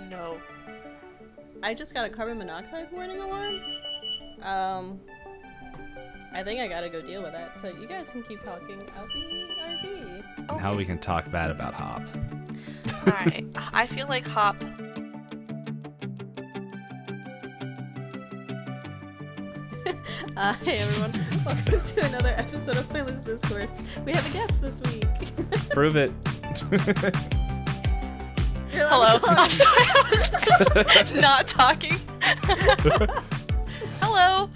no. I just got a carbon monoxide warning alarm. I think I gotta go deal with that, so you guys can keep talking. I'll be RV. And how we can talk bad about Hop. Alright, I feel like Hop... Hey everyone, welcome to another episode of Pointless Discourse. We have a guest this week. Prove it. You're Hello. allowed to I'm talk. sorry, I was just not talking. Hello.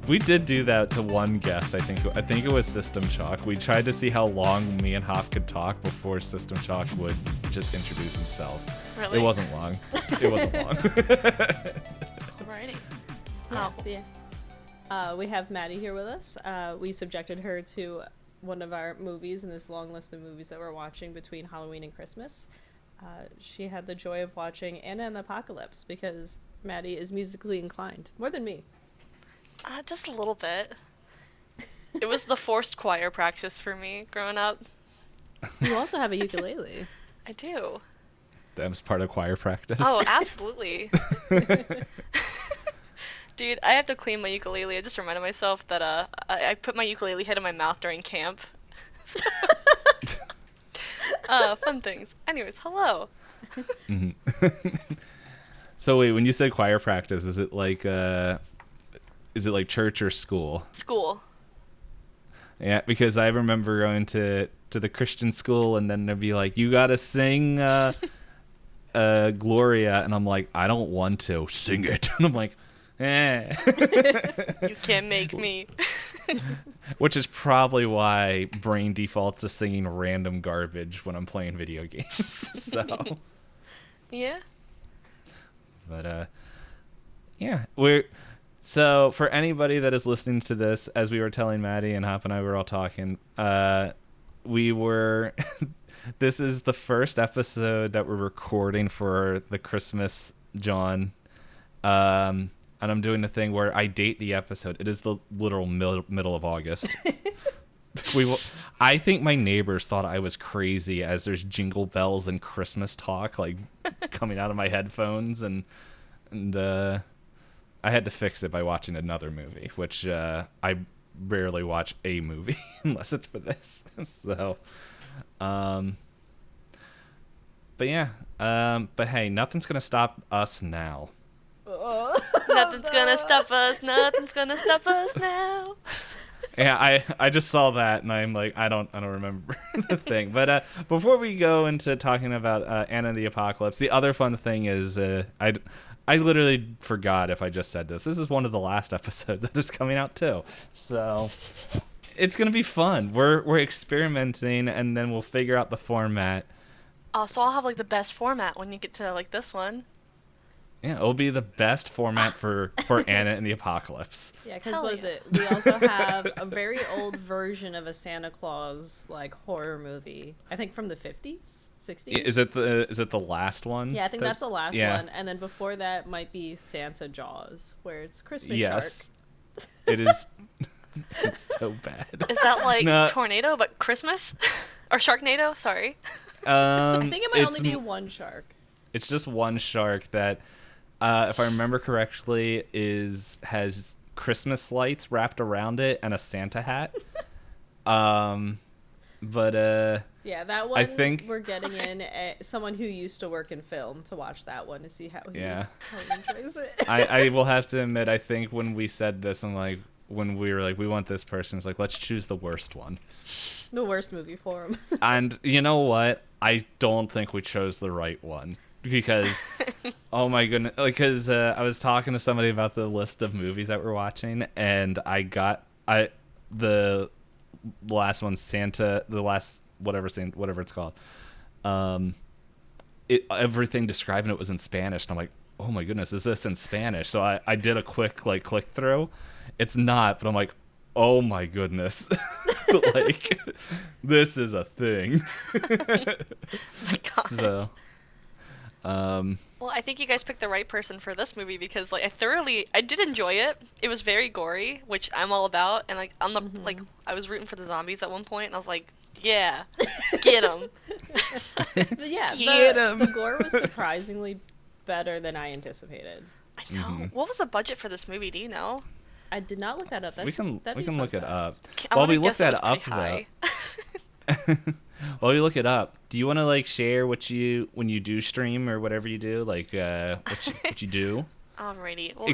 We did do that to one guest, I think it was System Shock. We tried to see how long me and Hop could talk before System Shock would just introduce himself. Really? It wasn't long. It wasn't long. Alrighty. Yeah, we have Maddie here with us. We subjected her to one of our movies in this long list of movies that we're watching between Halloween and Christmas. She had the joy of watching Anna and the Apocalypse because Maddie is musically inclined. More than me. Just a little bit. It was the forced choir practice for me growing up. You also have a ukulele. I do. That was part of choir practice. Oh, absolutely. Dude, I have to clean my ukulele. I just reminded myself that I put my ukulele head in my mouth during camp. Fun things. Anyways, hello. So wait, when you said choir practice, is it like church or school? School. Yeah, because I remember going to the Christian school, and then they'd be like, "You gotta sing Gloria," and I'm like, "I don't want to sing it," and I'm like, "Eh." You can't make me. Which is probably why brain defaults to singing random garbage when I'm playing video games. So. Yeah. But yeah, so for anybody that is listening to this, as we were telling Maddie and Hop and I were all talking, this is the first episode that we're recording for the Christmas John, and I'm doing the thing where I date the episode. It is the literal middle of August. I think my neighbors thought I was crazy as there's jingle bells and Christmas talk like coming out of my headphones, and I had to fix it by watching another movie, which I rarely watch a movie unless it's for this. So, but yeah, but hey, nothing's gonna stop us now. Nothing's gonna stop us. Nothing's gonna stop us now. Yeah, I just saw that and I'm like, I don't remember the thing. But before we go into talking about Anna and the Apocalypse, the other fun thing is I literally forgot if I just said this. This is one of the last episodes that is coming out too. So it's gonna be fun. We're experimenting, and then we'll figure out the format. Oh, so I'll have like the best format when you get to like this one. Yeah, it'll be the best format for Anna and the Apocalypse. Yeah, because Hell what is yeah. it? We also have a very old version of a Santa Claus like horror movie. I think from the 50s, 60s. Is it the last one? Yeah, I think that's the last yeah. one, and then before that might be Santa Jaws, where it's Christmas Yes, shark. it is. It's so bad. Is that like No. Tornado but Christmas? Or Sharknado? Sorry. I think it might only be one shark. It's just one shark that, if I remember correctly, has Christmas lights wrapped around it and a Santa hat. But Yeah, that one I think we're getting in someone who used to work in film to watch that one to see how he enjoys it. I will have to admit, I think when we said this, and like when we were like, we want this person, it's like, let's choose the worst one. The worst movie for him. And you know what? I don't think we chose the right one. Because, oh my goodness, because I was talking to somebody about the list of movies that we're watching, and the last one, whatever it's called, everything describing it was in Spanish, and I'm like, oh my goodness, is this in Spanish? So I did a quick click through. It's not, but I'm like, oh my goodness, like this is a thing. My God. So. Well, I think you guys picked the right person for this movie because, like, I did enjoy it. It was very gory, which I'm all about, and like, I was rooting for the zombies at one point, and I was like, Yeah, get him. Yeah, Get 'em. the gore was surprisingly better than I anticipated. I know. What was the budget for this movie? Do you know? I did not look that up. we can that'd be a look fun it fact. up. I While wanna we look guess it that was up, pretty though. high. While you look it up, do you want to like share what you when you do stream or whatever you do, like what you do? Alrighty. Well,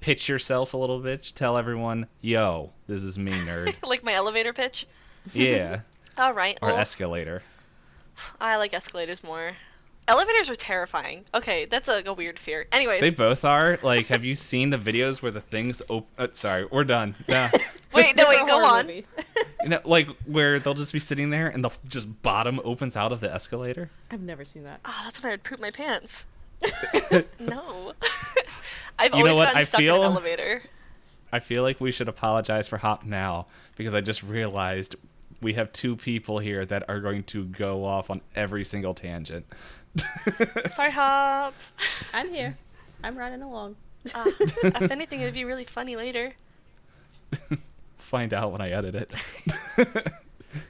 Pitch yourself a little bit. Tell everyone, yo, this is me, nerd. like my elevator pitch. Yeah. All right. Or Well, escalator. I like escalators more. Elevators are terrifying. Okay, that's a weird fear. Anyways. They both are. Like, have you seen the videos where the things sorry, we're done. No. Wait, Different go horror on. movie. You know, like where they'll just be sitting there and the just bottom opens out of the escalator. I've never seen that. Oh, that's when I'd poop my pants. No. I've You know always what? gotten I stuck in feel- an elevator. I feel like we should apologize for Hop now because I just realized we have two people here that are going to go off on every single tangent. Sorry, Hop. I'm here. I'm running along. If anything, it'd be really funny later. Find out when I edit it.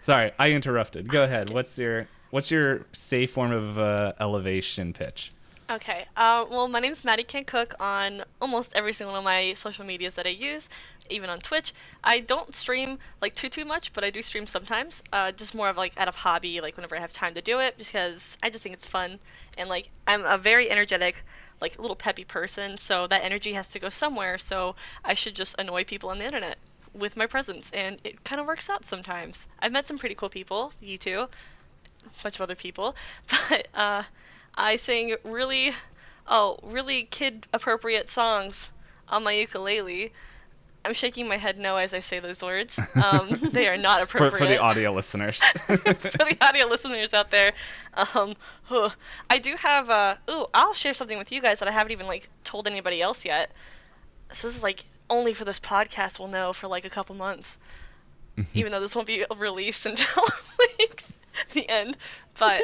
Sorry, I interrupted. Go ahead. What's your safe form of elevation pitch? Okay. Well, my name's MadiCantCook on almost every single one of my social medias that I use, even on Twitch. I don't stream like too much, but I do stream sometimes. Just more of like out of hobby, like whenever I have time to do it, because I just think it's fun. And like I'm a very energetic, like little peppy person, so that energy has to go somewhere. So I should just annoy people on the internet with my presence, and it kind of works out sometimes. I've met some pretty cool people, you two, a bunch of other people, but I sing really kid appropriate songs on my ukulele. I'm shaking my head no as I say those words. They are not appropriate. For the audio listeners. For the audio listeners out there, I do have. I'll share something with you guys that I haven't even like told anybody else yet. So this is like only for this podcast. We'll know for like a couple months, even though this won't be released until like the end. But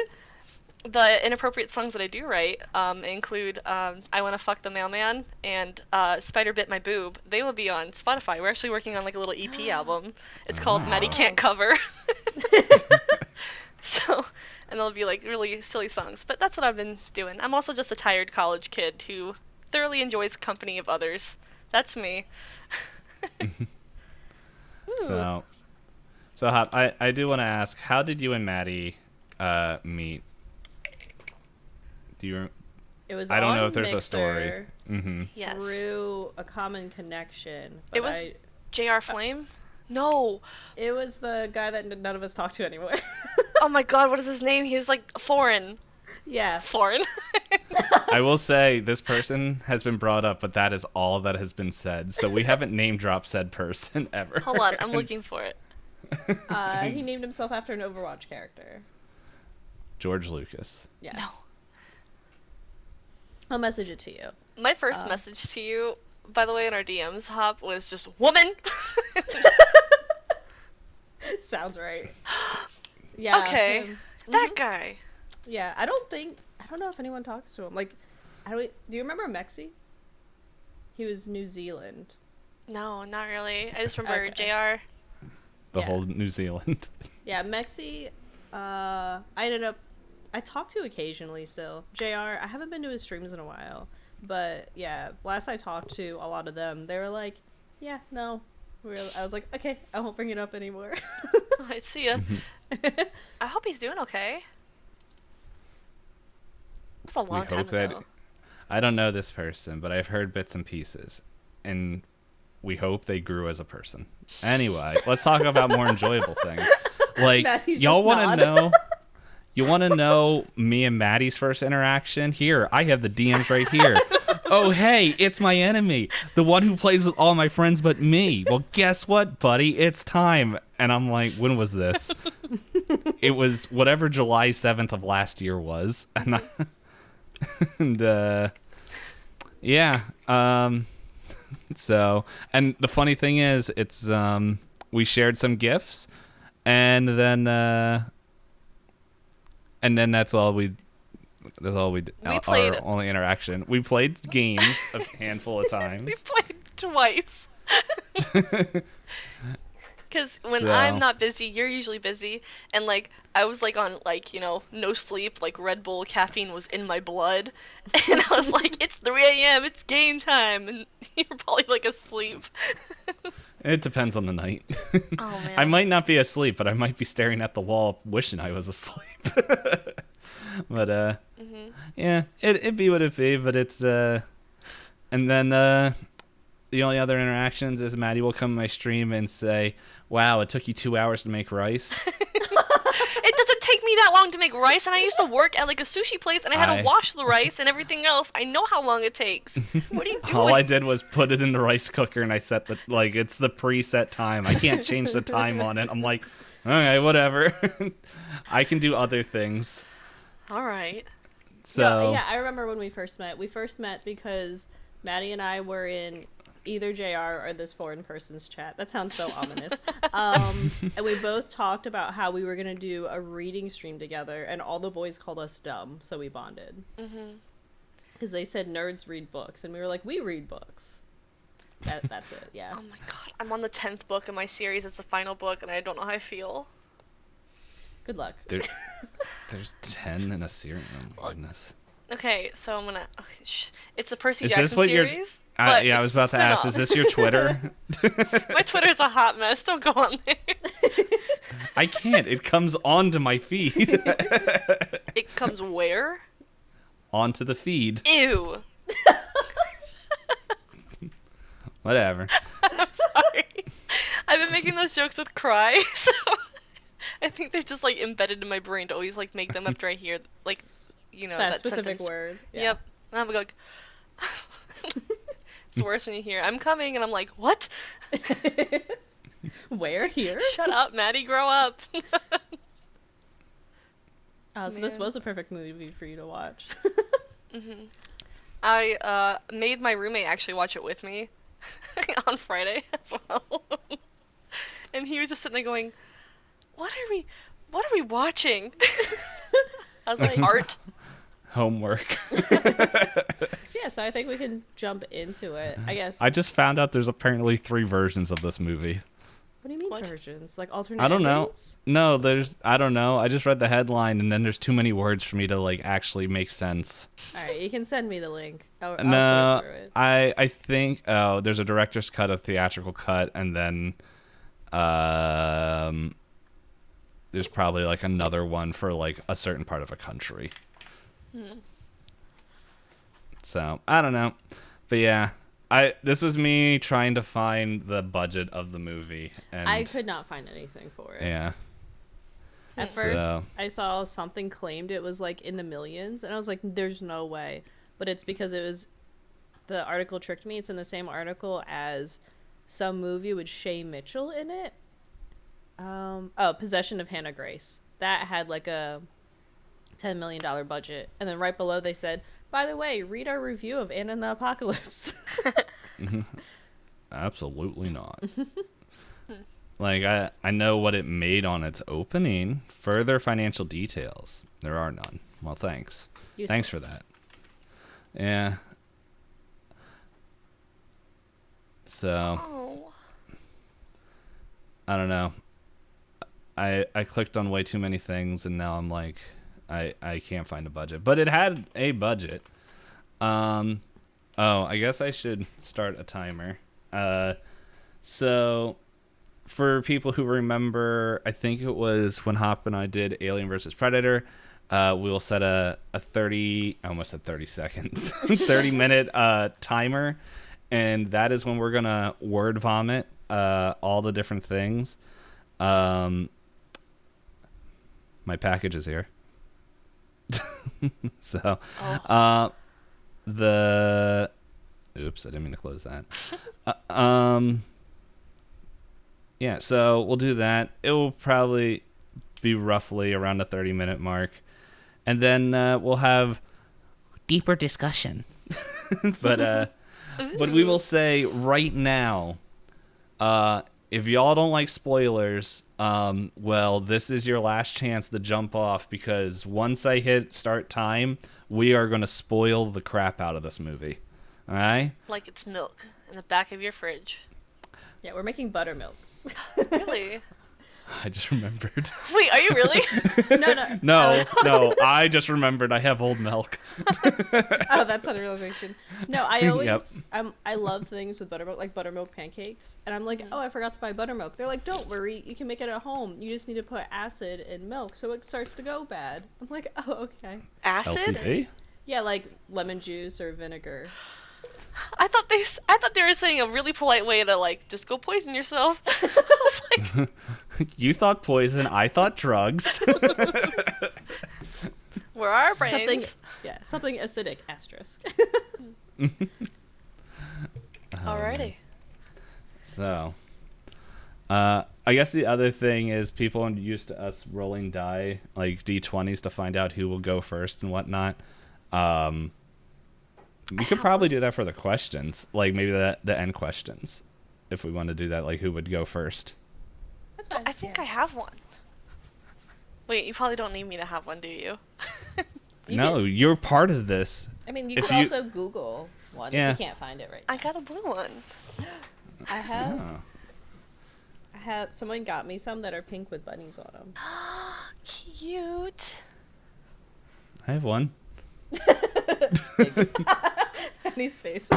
the inappropriate songs that I do write include I Wanna Fuck the Mailman and Spider Bit My Boob. They will be on Spotify. We're actually working on like a little EP album. It's called Maddie Can't Cover. So, and they'll be like really silly songs. But that's what I've been doing. I'm also just a tired college kid who thoroughly enjoys company of others. That's me. So Hop, I do want to ask, how did you and Maddie meet? It was I don't on know if there's a Mixer story. Mm-hmm. Yes. through a common connection. But It was J.R. Flame? No. It was the guy that none of us talk to anymore. Oh my god, what is his name? He was like foreign. Yeah. Foreign. I will say this person has been brought up, but that is all that has been said. So we haven't name dropped said person ever. Hold on, I'm looking for it. He named himself after an Overwatch character. George Lucas. Yes. No. I'll message it to you. My first message to you, by the way, in our DMs, Hop, was just woman. Sounds right. Yeah. Okay. him. That guy. Yeah, I don't know if anyone talks to him. Like, do you remember Mexi? He was New Zealand. No, not really. I just remember Okay. JR. The Yeah. whole New Zealand. Yeah, Mexi, I talk to occasionally still. JR, I haven't been to his streams in a while. But yeah, last I talked to a lot of them, they were like, yeah, no. I was like, okay, I won't bring it up anymore. I see ya. I hope he's doing okay. It's a long time ago. I don't know this person, but I've heard bits and pieces, and we hope they grew as a person. Anyway, let's talk about more enjoyable things. Like, Maddie's y'all just want to nod. know? You want to know me and Maddie's first interaction? Here, I have the DMs right here. Oh, hey, it's my enemy, the one who plays with all my friends but me. Well, guess what, buddy? It's time. And I'm like, when was this? It was whatever July 7th of last year was. And yeah. So, and the funny thing is, it's we shared some gifts, and then that's all we did. played- Our only interaction. We played games a handful of We times. played twice. Because when I'm So not busy, you're usually busy, and like I was like on like no sleep, like Red Bull caffeine was in my blood, and I was like, it's 3 a.m., it's game time, and you're probably like asleep. it depends on the night. Oh I man. might not be asleep, but I might be staring at the wall wishing I was asleep. But Mhm. yeah, it be what it be. But it's and then the only other interactions is Maddie will come to my stream and say, "Wow, it took you 2 hours to make rice." It doesn't take me that long to make rice, and I used to work at like a sushi place, and I had to wash the rice and everything else. I know how long it takes. What are you doing? All I did was put it in the rice cooker, and I set it's the preset time. I can't change the time on it. I'm like, okay, whatever. I can do other things. All right. So No, yeah, I remember when we first met. We first met because Maddie and I were in either JR or this foreign person's chat. That sounds so ominous. And we both talked about how we were going to do a reading stream together, and all the boys called us dumb, so we bonded. Because they said nerds read books, and we were like, we read books. That's it, yeah. Oh my god, I'm on the 10th book in my series. It's the final book, and I don't know how I feel. Good luck. there's 10 in a series. Oh my goodness. Okay, so I'm gonna. It's the Percy Is Jackson this what series. yeah, I was about to ask. Is this your Twitter? My Twitter's a hot mess. Don't go on there. I can't. It comes onto my feed. It comes where? Onto the feed. Ew. Whatever. I'm sorry. I've been making those jokes with cry, so I think they're just like embedded in my brain to always like make them after I hear like that specific sentence. word. Yeah. Yep. And I'm like, it's worse when you hear I'm coming, and I'm like, what? Where? Here? Shut up, Maddie. Grow up. So this Man. was a perfect movie for you to watch. I made my roommate actually watch it with me on Friday as well, and he was just sitting there going, "What are we watching?" I was like, "Art." Homework. So I think we can jump into it. I guess. I just found out there's apparently 3 versions of this movie. What do you mean What? versions? Like alternate I don't know. endings? No, I don't know. I just read the headline and then there's too many words for me to like actually make sense. All right, you can send me the link. I'll No, sort through it. I think there's a director's cut, a theatrical cut, and then there's probably like another one for like a certain part of a country. So I don't know, but yeah, this was me trying to find the budget of the movie, and I could not find anything for it. Yeah. At So- first, I saw something claimed it was like in the millions, and I was like, "There's no way." But it's because the article tricked me. It's in the same article as some movie with Shay Mitchell in it. Possession of Hannah Grace. That had like a $10 million budget, and then right below they said, "By the way, read our review of Anna and the Apocalypse." Absolutely not. Like, I know what it made on its opening. Further financial details. There are none. Well, thanks. Useful. Thanks for that. Yeah. So, Oh. I don't know. I clicked on way too many things, and now I'm like, I can't find a budget. But it had a budget. I guess I should start a timer. So, for people who remember, I think it was when Hop and I did Alien vs. Predator, we will set a 30, I almost said 30 seconds, 30-minute timer, and that is when we're going to word vomit all the different things. My package is here. So, oops, I didn't mean to close that. Yeah, so we'll do that. It will probably be roughly around the 30-minute mark. And then we'll have deeper discussion. But we will say right now, if y'all don't like spoilers, well, this is your last chance to jump off, because once I hit start time, we are going to spoil the crap out of this movie. All right? Like it's milk in the back of your fridge. Yeah, we're making buttermilk. Really? I just remembered. Wait, are you really? No. No, I just remembered I have old milk. Oh, that's not a realization. No, I always, Yep. I love things with buttermilk, like buttermilk pancakes. And I'm like, oh, I forgot to buy buttermilk. They're like, don't worry, you can make it at home. You just need to put acid in milk so it starts to go bad. I'm like, oh, okay. Acid? LCD? Yeah, like lemon juice or vinegar. I thought they were saying a really polite way to like just go poison yourself. I was like, You thought poison, I thought drugs. where are our brains? Something acidic, asterisk. Alrighty. So, I guess the other thing is people are used to us rolling die, like D20s, to find out who will go first and whatnot. We could probably do that for the questions, like maybe the end questions, if we want to do that, like who would go first. That's fine. I think I have one. Wait, you probably don't need me to have one, do you? You're part of this. I mean, you If could you- also Google one Yeah. if you can't find it right I now. got a blue one. I have, Oh. someone got me some that are pink with bunnies on them. Cute. I have one. Bunny's face.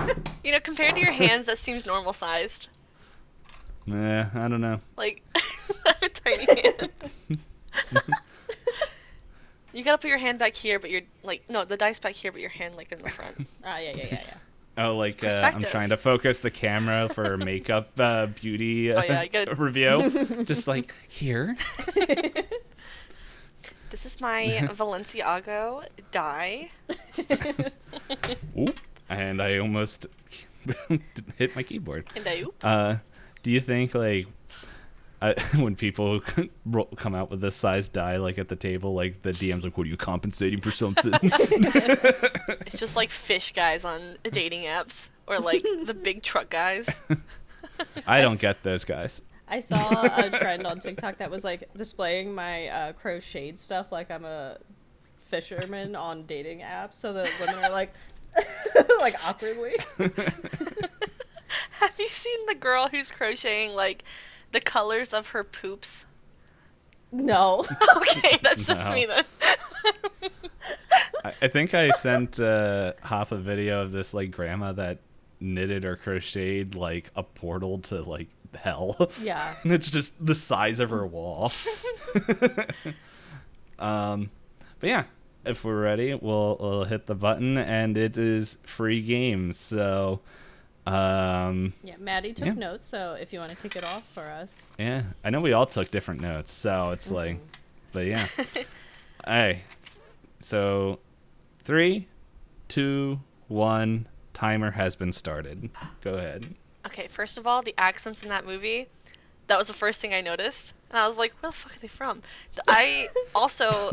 You know, compared to your hands, that seems normal sized. I don't know. Like, I have a tiny hand. You gotta put your hand back here, but you're like, no, the dice back here, but your hand like in the front. Yeah. Oh, like I'm Perspective. trying to focus the camera for makeup beauty Oh, yeah, I gotta- review. Just like here. This is my Valenciago die. Oop, and I almost hit my keyboard. And I oop. Do you think like when people come out with this size die like at the table, like the DM's like, "What are you compensating for something?" It's just like fish guys on dating apps, or like the big truck guys. I don't get those guys. I saw a trend on TikTok that was like displaying my crocheted stuff like I'm a fisherman on dating apps, so the women are like, like awkwardly. Have you seen the girl who's crocheting like the colors of her poops? No. Okay, that's just No. me then. I think I sent Hop a video of this like grandma that knitted or crocheted like a portal to like hell. Yeah. And it's just the size of her wall. But yeah, if we're ready, we'll hit the button, and it is free game. So, Yeah, Maddie took Yeah. notes, so if you want to kick it off for us. yeah, I know we all took different notes, so it's like, but yeah. Hey, so 3, 2, 1, timer has been started. Go ahead. Okay, first of all, the accents in that movie, that was the first thing I noticed. And I was like, where the fuck are they from? I also,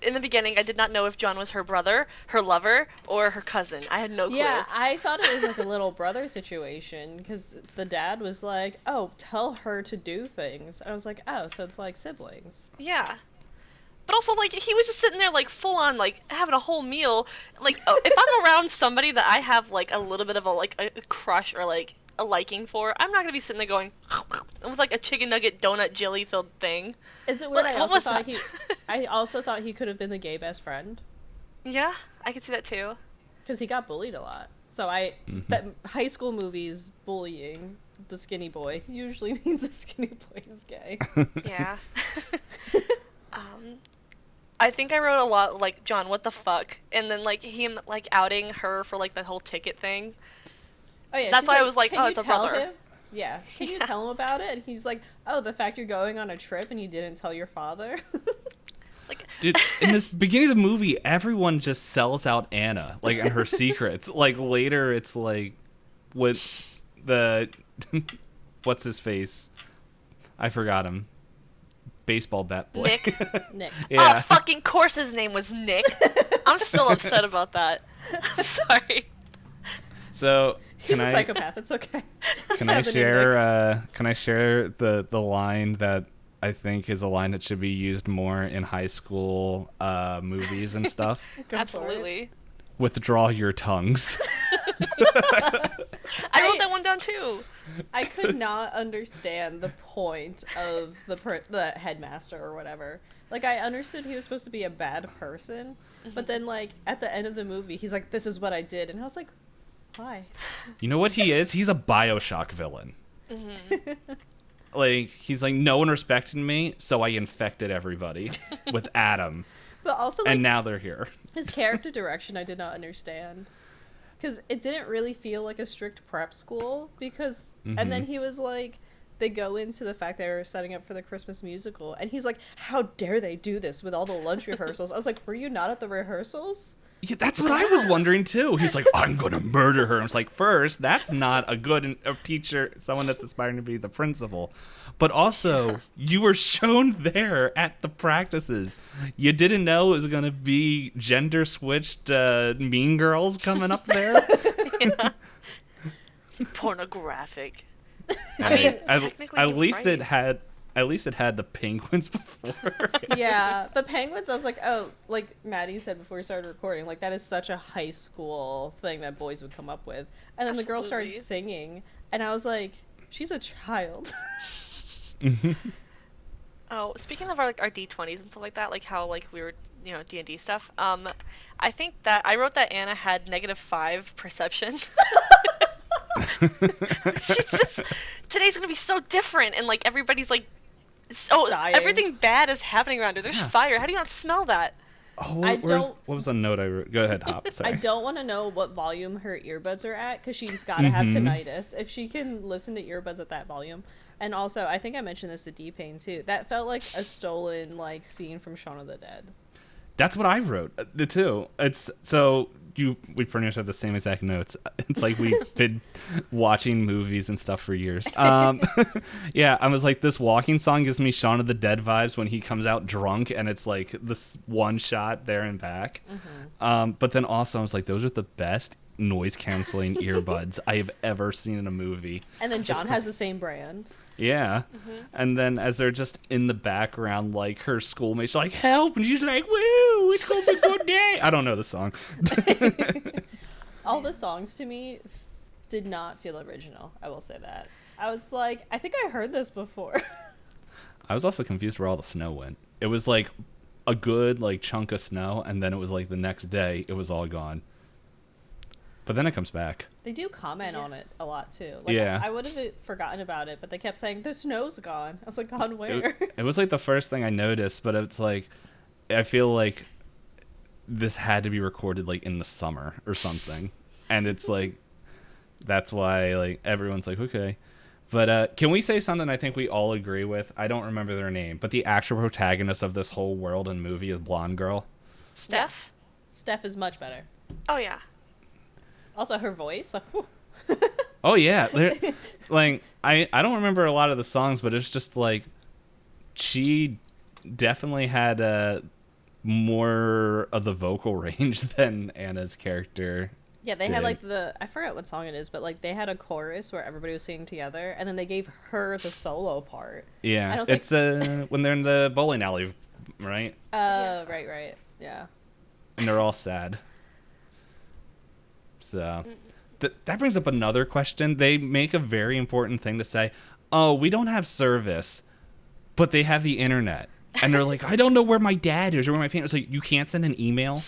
in the beginning, I did not know if John was her brother, her lover, or her cousin. I had no clue. Yeah, I thought it was like a little brother situation because the dad was like, "Oh, tell her to do things." And I was like, "Oh, so it's like siblings." Yeah. But also, like, he was just sitting there, like, full on, like, having a whole meal. Like, if I'm around somebody that I have, like, a little bit of a crush or, like, a liking for, I'm not gonna be sitting there going, with, like, a chicken nugget donut jelly-filled thing. Is it weird? What- I what also was thought that? I also thought he could have been the gay best friend Yeah, I could see that, too. because he got bullied a lot. So that high school movies bullying the skinny boy usually means the skinny boy is gay. Yeah. I think I wrote a lot, like, John, what the fuck? And then, like, him, like, outing her for, like, the whole ticket thing. Oh yeah, That's she's why I was like, "Can oh, you it's a tell brother." him?" Yeah, can you Yeah. tell him about it? And he's like, "Oh, the fact you're going on a trip and you didn't tell your father." Like, Dude, in this beginning of the movie, everyone just sells out Anna, like, and her secrets. Like, later, it's like, with the, what's his face? I forgot him. Baseball bat boy. Nick. Nick. Yeah. Oh, fucking course his name was Nick. I'm still upset about that. I'm sorry. So, He's can a I psychopath. It's okay. can I Have a new Nick. share can I share the line that I think is a line that should be used more in high school movies and stuff? Go for it. Absolutely. Withdraw your tongues. I wrote that one down too. I could not understand the point of the headmaster or whatever. Like, I understood he was supposed to be a bad person, but then, like, at the end of the movie, he's like, this is what I did. And I was like, why? You know what he is? He's a BioShock villain. Like, he's like, no one respected me, so I infected everybody with Adam. But also, like, and now they're here. His character direction I did not understand. Because it didn't really feel like a strict prep school, because... And then he was like... They go into the fact they were setting up for the Christmas musical, and he's like, how dare they do this with all the lunch rehearsals? I was like, were you not at the rehearsals? Yeah, that's what I was wondering, too. He's like, I'm going to murder her. I was like, first, that's not a good teacher, someone that's aspiring to be the principal. But also, you were shown there at the practices. You didn't know it was going to be gender-switched mean girls coming up there? Yeah. Pornographic. I mean, technically, at least right. it had the penguins before. Yeah, the penguins, I was like, oh, like Maddie said before we started recording, like, that is such a high school thing that boys would come up with. And then the girl started singing, and I was like, she's a child. Oh, speaking of our D20s and stuff like that, like how like we were, D&D stuff. I think that I wrote that Anna had -5 perception. She's just, today's gonna be so different, and like everybody's like, dying. Everything bad is happening around her. There's fire. How do you not smell that? Oh, what was the note I wrote? Go ahead, Hop. Sorry. I don't want to know what volume her earbuds are at, because she's got to have tinnitus. If she can listen to earbuds at that volume. And also, I think I mentioned this to D-Payne too. That felt like a stolen like scene from Shaun of the Dead. That's what I wrote. The two. It's so we pretty much have the same exact notes. It's like we've been watching movies and stuff for years. Yeah, I was like, this walking song gives me Shaun of the Dead vibes when he comes out drunk and it's like this one shot there and back. But then also I was like, those are the best noise canceling earbuds I have ever seen in a movie. And then John has the same brand. Yeah. And then as they're just in the background, like her schoolmates are like, help, and she's like, woo, it's gonna be a good day. I don't know the song. All the songs to me did not feel original, I will say that. I was like, I think I heard this before. I was also confused where all the snow went. It was like a good like chunk of snow, and then it was like the next day it was all gone. But then it comes back. They do comment on it a lot, too. Like, yeah. I would have forgotten about it, but they kept saying, the snow's gone. I was like, gone where? It was like the first thing I noticed, but it's like, I feel like this had to be recorded like in the summer or something. And it's like, that's why like everyone's like, okay. But can we say something I think we all agree with? I don't remember their name, but the actual protagonist of this whole world and movie is Blonde Girl. Steph? Yeah. Steph is much better. Oh, yeah. Also, her voice. Oh, yeah. Like, I don't remember a lot of the songs, but it's just like she definitely had more of the vocal range than Anna's character. Yeah, they had like I forgot what song it is, but like they had a chorus where everybody was singing together, and then they gave her the solo part. Yeah, it's like, when they're in the bowling alley, right? Right, yeah. And they're all sad. So that brings up another question. They make a very important thing to say, oh, we don't have service, but they have the internet. And they're like, I don't know where my dad is or where my family is. Like, you can't send an email?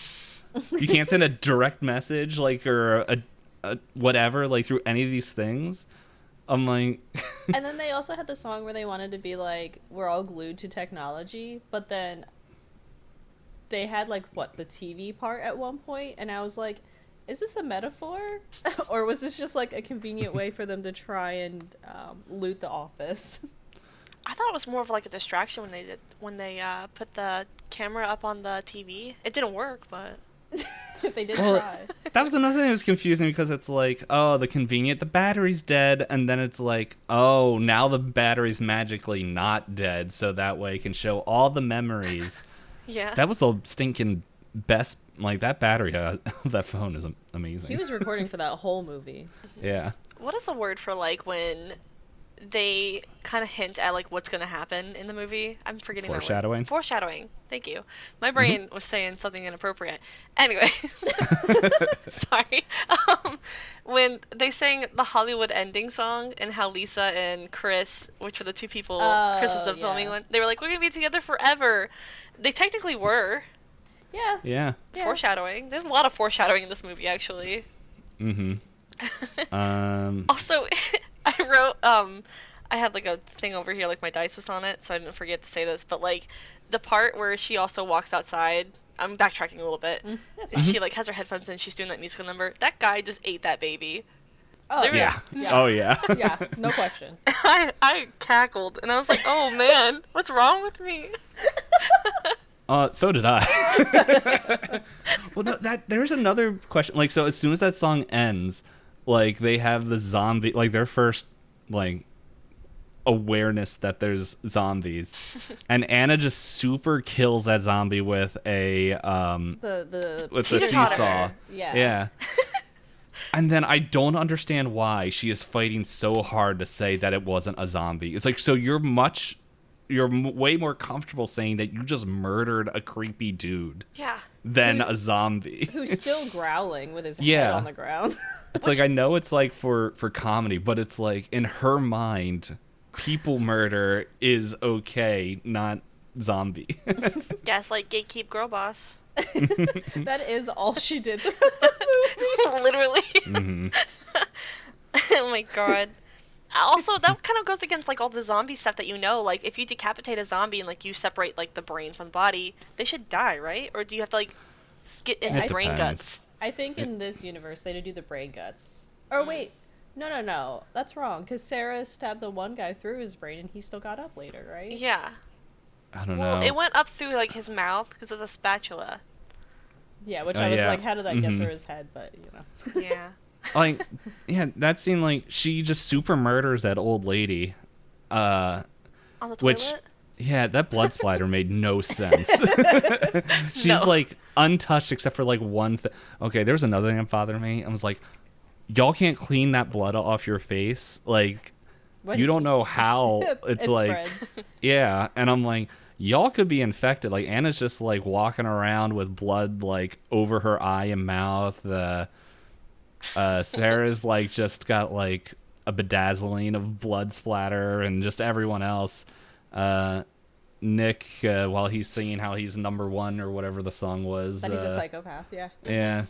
You can't send a direct message, like, or a whatever, like, through any of these things? I'm like... And then they also had the song where they wanted to be like, we're all glued to technology, but then they had, like, the TV part at one point, and I was like, is this a metaphor? Or was this just, like, a convenient way for them to try and loot the office? I thought it was more of like a distraction when they put the camera up on the TV. It didn't work, but they did try. That was another thing that was confusing because it's like, oh, the battery's dead, and then it's like, oh, now the battery's magically not dead, so that way it can show all the memories. Yeah. That was the stinking best, like, that battery, that phone is amazing. He was recording for that whole movie. Yeah. What is the word for, like, when they kind of hint at like what's gonna happen in the movie. I'm forgetting that word. Foreshadowing. Foreshadowing. Thank you. My brain was saying something inappropriate. Anyway, sorry. When they sang the Hollywood ending song and how Lisa and Chris, which were the two people Chris was the filming one, they were like, "We're gonna be together forever." They technically were. Yeah. Yeah. Foreshadowing. There's a lot of foreshadowing in this movie, actually. Mm-hmm. Also, I wrote, I had like a thing over here, like my dice was on it, so I didn't forget to say this, but like the part where she also walks outside, I'm backtracking a little bit. That's and fine. she like has her headphones in, she's doing that musical number. That guy just ate that baby. Oh, There Yeah. Yeah. Oh yeah. Yeah, no question. I cackled, and I was like, oh man, what's wrong with me? So did I. Well, no, there's another question. Like, so as soon as that song ends, like they have the zombie, like their first like awareness that there's zombies, and Anna just super kills that zombie with a The with the teeter-totter. seesaw. Yeah. Yeah. And then I don't understand why she is fighting so hard to say that it wasn't a zombie. It's like, so you're way more comfortable saying that you just murdered a creepy dude Yeah. than a zombie. who's still growling with his head Yeah. on the ground. It's like, I know it's like for comedy, but it's like in her mind, people murder is okay, not zombie. Yes, like gatekeep girl boss. That is all she did throughout the movie. Literally. Mm-hmm. Oh my god. Also, that kind of goes against like all the zombie stuff that you know. Like, if you decapitate a zombie and like you separate like the brain from the body, they should die, right? Or do you have to like get in It brain depends. guts? I think in this universe they do the brain guts. Or wait, no, that's wrong. Because Sarah stabbed the one guy through his brain and he still got up later, right? Yeah. I don't Well, know. it went up through like his mouth because it was a spatula. Yeah, which Oh, I was yeah. like, how did that get Mhm. through his head? But you know. Yeah. Like, yeah, that scene, like, she just super murders that old lady. On the toilet. Which, yeah, that blood splatter made no sense. She's No. like untouched except for like one thing. Okay, there was another thing that bothered me. I was like, y'all can't clean that blood off your face. Like, When you don't know how it's it like, spreads. yeah. And I'm like, y'all could be infected. Like, Anna's just like walking around with blood like over her eye and mouth. Sarah's like just got like a bedazzling of blood splatter, and just everyone else. Nick, while he's singing how he's number one or whatever the song was. That he's a psychopath, yeah. Yeah.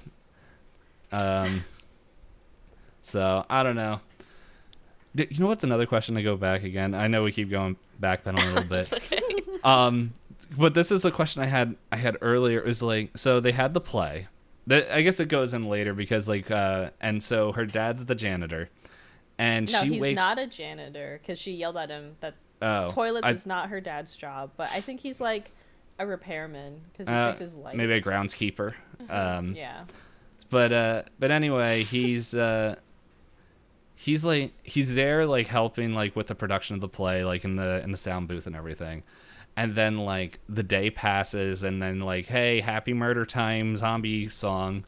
So I don't know. You know what's another question to go back again? I know we keep going back then a little bit. But this is a question I had earlier. It was like, so they had the play. I guess it goes in later because like, and so her dad's the janitor, and No, she he's wakes. not a janitor because she yelled at him that Oh, toilets I- is not her dad's job. But I think he's like a repairman because he fixes lights. maybe a groundskeeper. Yeah. But anyway, he's like he's there like helping like with the production of the play, like in the sound booth and everything. And then like the day passes, and then like, hey, happy murder time zombie song.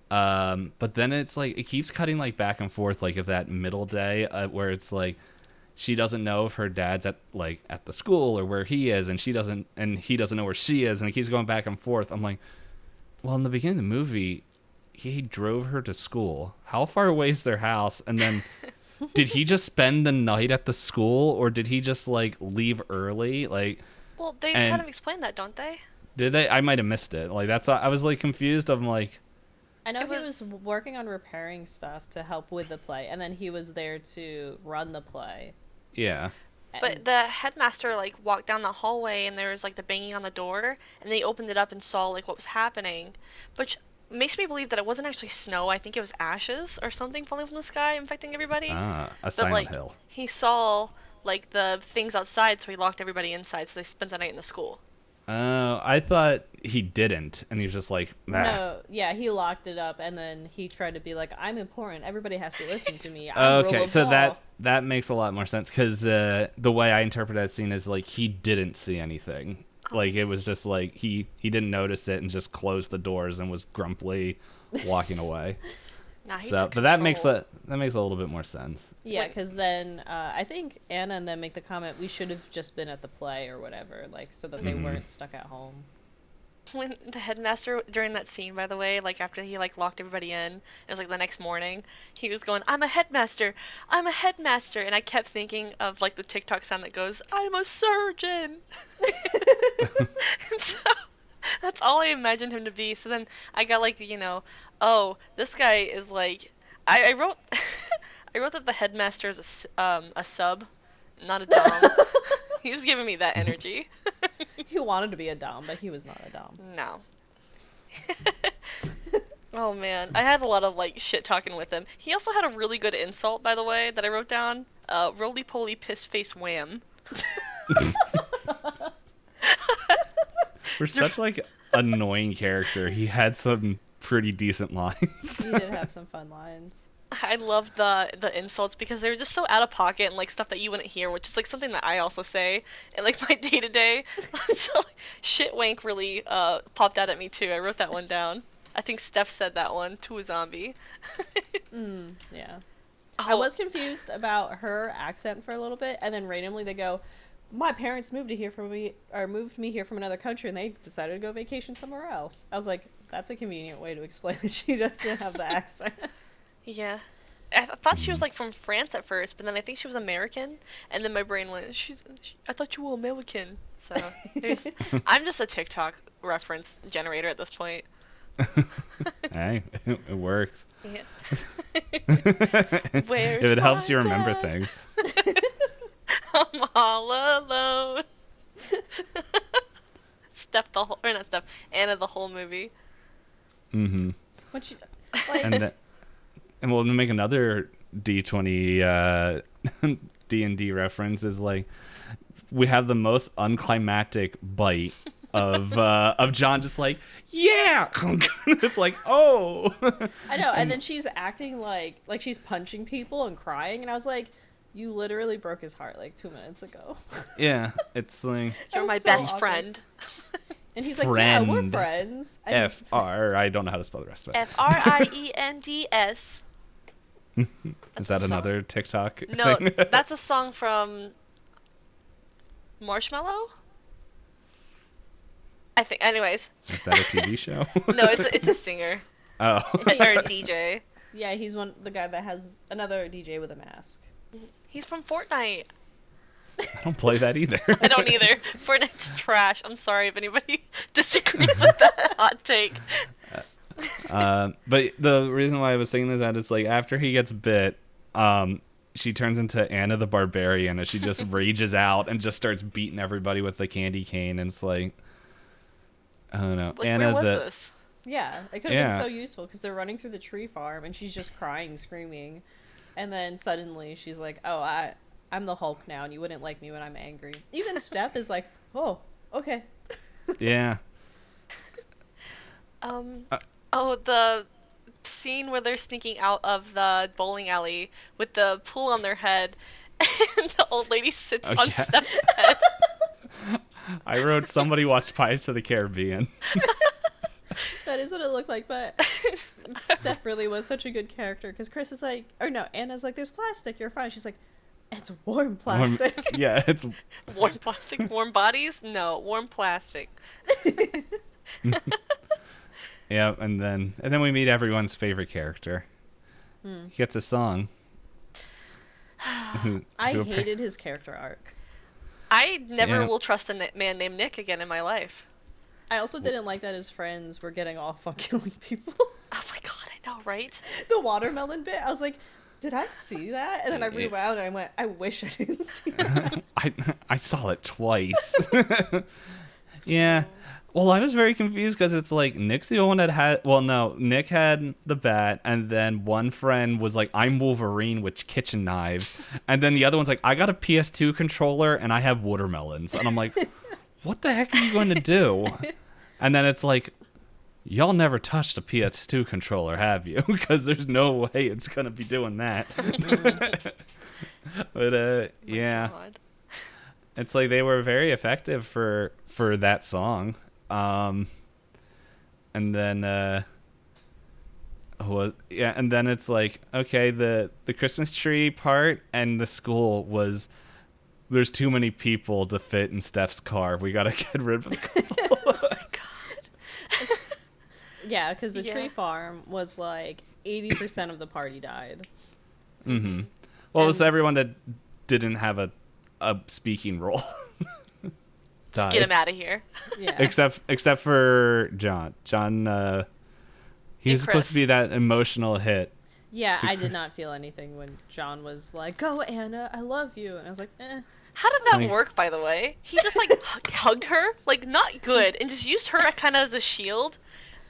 But then it's like it keeps cutting like back and forth like of that middle day where it's like she doesn't know if her dad's at the school or where he is, and he doesn't know where she is, and it keeps going back and forth. I'm like, well, in the beginning of the movie, he drove her to school. How far away is their house? And then did he just spend the night at the school, or did he just like leave early? Like, Well, they And- kind of explain that, don't they? did they? I might have missed it. Like, that's I was like confused. I'm like, I know It he was- was working on repairing stuff to help with the play, and then he was there to run the play. yeah. But And- the headmaster like walked down the hallway and there was like the banging on the door, and they opened it up and saw like what was happening, which makes me believe that it wasn't actually snow. I think it was ashes or something falling from the sky infecting everybody. A But Silent like Hill. he saw like the things outside, so he locked everybody inside. So they spent the night in the school. Oh, I thought he didn't, and he was just like, nah. No, yeah, he locked it up, and then he tried to be like, "I'm important. Everybody has to listen to me." I'm Okay, rule of so law." that makes a lot more sense because the way I interpret that scene is like he didn't see anything. Like it was just like he didn't notice it and just closed the doors and was grumpily walking away. Nah, he So, took but that makes control. a little bit more sense. Yeah, When- because then I think Anna and them make the comment we should have just been at the play or whatever, like so that they weren't stuck at home. When the headmaster during that scene, by the way, like after he like locked everybody in, it was like the next morning, he was going, I'm a headmaster, and I kept thinking of like the TikTok sound that goes, I'm a surgeon. And so that's all I imagined him to be. So then I got like, oh, this guy is like, I wrote, I wrote that the headmaster is a sub, not a dom. He was giving me that energy. He wanted to be a dom, but he was not a dom. No. Oh man, I had a lot of like shit talking with him. He also had a really good insult, by the way, that I wrote down. Roly poly piss face wham. For such like annoying character, he had some pretty decent lines. He did have some fun lines. I love the insults because they were just so out of pocket and like stuff that you wouldn't hear, which is like something that I also say in like my day to day. So like, shit wank really popped out at me too. I wrote that one down. I think Steph said that one to a zombie. Yeah. Oh, I was confused about her accent for a little bit, and then randomly they go, "My parents moved me here from another country, and they decided to go vacation somewhere else." I was like, "That's a convenient way to explain that she doesn't have the accent." Yeah. I thought she was like from France at first, but then I think she was American, and then my brain went, I thought you were American. So I'm just a TikTok reference generator at this point. Hey, it works. Yeah. If Where's it helps my you remember dad? things. I'm all alone. Anna the whole movie. Mm-hmm. What like, And we'll make another D20 D&D reference is like we have the most unclimactic bite of John just like, yeah. It's like, oh. I know, and then she's acting like she's punching people and crying, and I was like, you literally broke his heart like 2 minutes ago. Yeah, it's like You're was my so best awkward. friend. And he's like, yeah, we're Friend. friends. And F-R. I don't know how to spell the rest of it. Friends. Is that another TikTok No, thing? that's a song from Marshmello? I think. Anyways. Is that a TV show? No, it's a singer. Oh. Or a DJ. yeah, he's the guy that has another DJ with a mask. He's from Fortnite. I don't play that either. I don't either. Fortnite's trash. I'm sorry if anybody disagrees with that hot take. But the reason why I was thinking of that is like after he gets bit, she turns into Anna the Barbarian as she just rages out and just starts beating everybody with the candy cane, and it's like, I don't know. Like, Anna where was the this? Yeah, it could have Yeah. been so useful because they're running through the tree farm and she's just crying, screaming, and then suddenly she's like, "Oh, I'm the Hulk now, and you wouldn't like me when I'm angry." Even Steph is like, "Oh, okay." yeah. The scene where they're sneaking out of the bowling alley with the pool on their head, and the old lady sits Oh, on yes. Steph's head. I wrote somebody watched Pirates of the Caribbean. That is what it looked like, but Steph really was such a good character because Chris is like, or no, Anna's like, "There's plastic, you're fine." She's like, "It's warm plastic." Yeah, it's Warm plastic? Warm bodies? No, warm plastic. yeah, and then we meet everyone's favorite character. He gets a song. I hated his character arc. I never Yeah. will trust a man named Nick again in my life. I also didn't like that his friends were getting off on killing people. Oh my god, I know, right? The watermelon bit, I was like, did I see that? And then I rewound and I went, I wish I didn't see that. I saw it twice. Yeah. Well, I was very confused because it's like Nick's the only one that had. Well, no, Nick had the bat, and then one friend was like, "I'm Wolverine with kitchen knives," and then the other one's like, "I got a PS2 controller and I have watermelons," and I'm like, "What the heck are you going to do?" And then it's like, "Y'all never touched a PS2 controller, have you?" Because there's no way it's gonna be doing that. But yeah. God. It's like they were very effective for that song. And then was, yeah, and then it's like, okay, the Christmas tree part and the school was, there's too many people to fit in Steph's car. We gotta get rid of a couple. Oh my god. Yeah, because the Yeah. tree farm was like 80% of the party died. Mm-hmm. Well, it was And- everyone that didn't have a speaking role. Just get him out of here. Yeah. Except for John. John, he And was supposed to be Chris. that emotional hit. Yeah, I did not feel anything when John was like, "Go, Anna, I love you," and I was like, "Eh." How did that Like- work, by the way? He just like hugged her, like not good, and just used her kind of as a shield,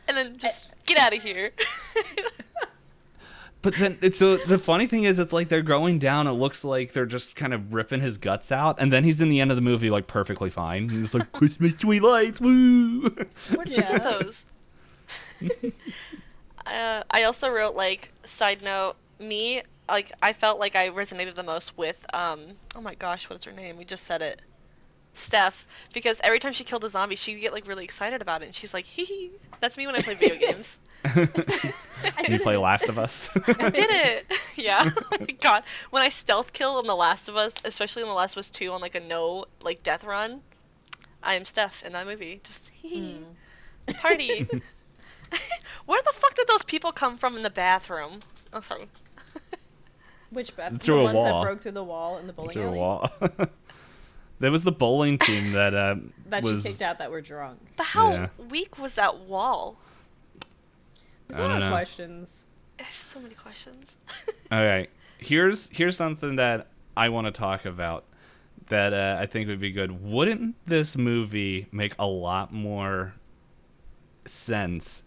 and then just get out of here. But then, so the funny thing is, it's like they're going down. It looks like they're just kind of ripping his guts out, and then he's in the end of the movie like perfectly fine. He's like Christmas tree lights, woo! Where did you get those? I also wrote like side note me like I felt like I resonated the most with oh my gosh, what is her name? We just said it. Steph, because every time she killed a zombie, she'd get like really excited about it, and she's like, hee hee. That's me when I play video games. You play Last of Us. I did it. Yeah. Oh my god. When I stealth kill in The Last of Us, especially in The Last of Us 2 on like a no like death run, I am Steph in that movie. Just party. Where the fuck did those people come from in the bathroom? Oh sorry. Which Beth? Through the a ones wall. that broke through the wall in the bowling Through a alley wall. There was the bowling team that that was. she kicked out that were drunk. But how Yeah. weak was that wall? There's I a lot don't of know. questions. There's so many questions. All right, here's something that I want to talk about that I think would be good. Wouldn't this movie make a lot more sense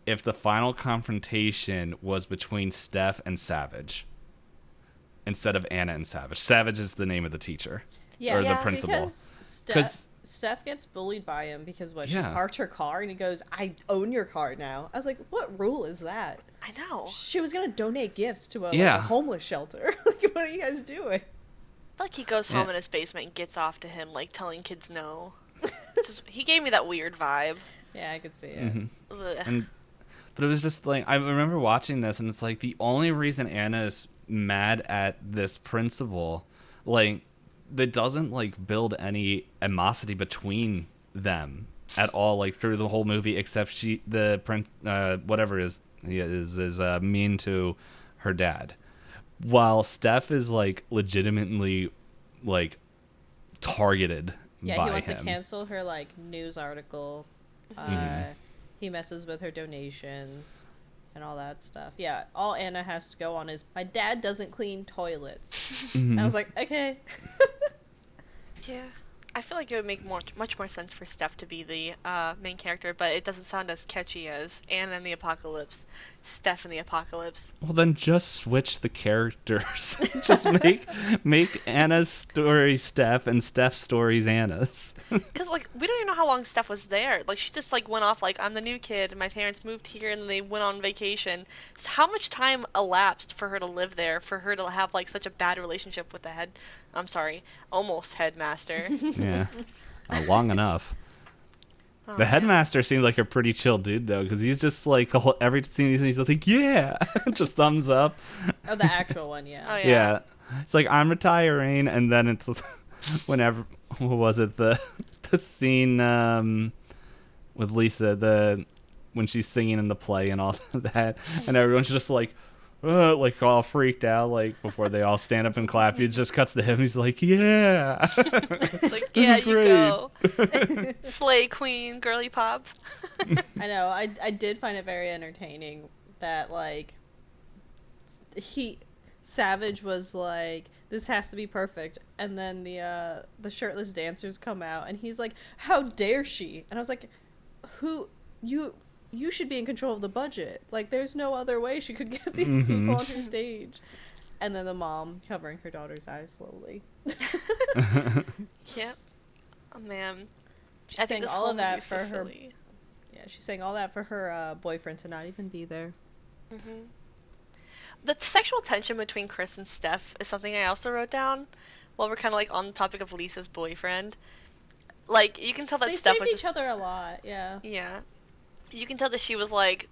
if the final confrontation was between Steph and Savage instead of Anna and Savage? Savage is the name of the teacher or the Yeah, principal. Because 'Cause- Steph gets bullied by him because she Yeah. parked her car and he goes, "I own your car now." I was like, "What rule is that?" I know. She was gonna donate gifts to a, Yeah. like, a homeless shelter. Like, what are you guys doing? Like he goes home Yeah. in his basement and gets off to him like telling kids no. Just he gave me that weird vibe. Yeah, I could see it. Mhm. Ugh. But it was just like, I remember watching this, and it's like the only reason Anna is mad at this principal, like, that doesn't like build any animosity between them at all, like through the whole movie, except the prince, whatever he is mean to her dad, while Steph is like legitimately like targeted Yeah, by he wants him. to cancel her like news article. He messes with her donations and all that stuff. Yeah, all Anna has to go on is, "My dad doesn't clean toilets." And I was like, okay. Yeah. I feel like it would make much more sense for Steph to be the main character, but it doesn't sound as catchy as Anna and the Apocalypse, Steph and the Apocalypse. Well, then just switch the characters. Just make Anna's story Steph and Steph's stories Anna's. Because, like, we don't even know how long Steph was there. Like, she just, like, went off, like, I'm the new kid, and my parents moved here, and then they went on vacation. So how much time elapsed for her to live there, for her to have, like, such a bad relationship with the almost headmaster? Yeah, long enough. Oh, The man. headmaster seemed like a pretty chill dude though, because he's just like the whole every scene he's like, yeah, just thumbs up. Oh, the actual one, yeah. Oh, yeah. Yeah, it's like I'm retiring, and then it's whenever what was it the scene with Lisa when she's singing in the play and all that, and everyone's just like all freaked out, like before they all stand up and clap. He just cuts to him. He's like, yeah. It's like, This yeah, is you great. go. Slay queen, girly pop. I know. I did find it very entertaining that, like, Savage was like, "This has to be perfect," and then the shirtless dancers come out, and he's like, "How dare she?" And I was like, You should be in control of the budget. Like, there's no other way she could get these people on her stage." And then the mom covering her daughter's eyes slowly. Yep. Oh, man. She's saying this all whole of that movie's so for her. silly. Yeah, she's saying all that for her boyfriend to not even be there. Mm-hmm. The sexual tension between Chris and Steph is something I also wrote down while we're kind of like on the topic of Lisa's boyfriend. Like, you can tell that They Steph saved was each just... other a lot. Yeah. Yeah. You can tell that she was like...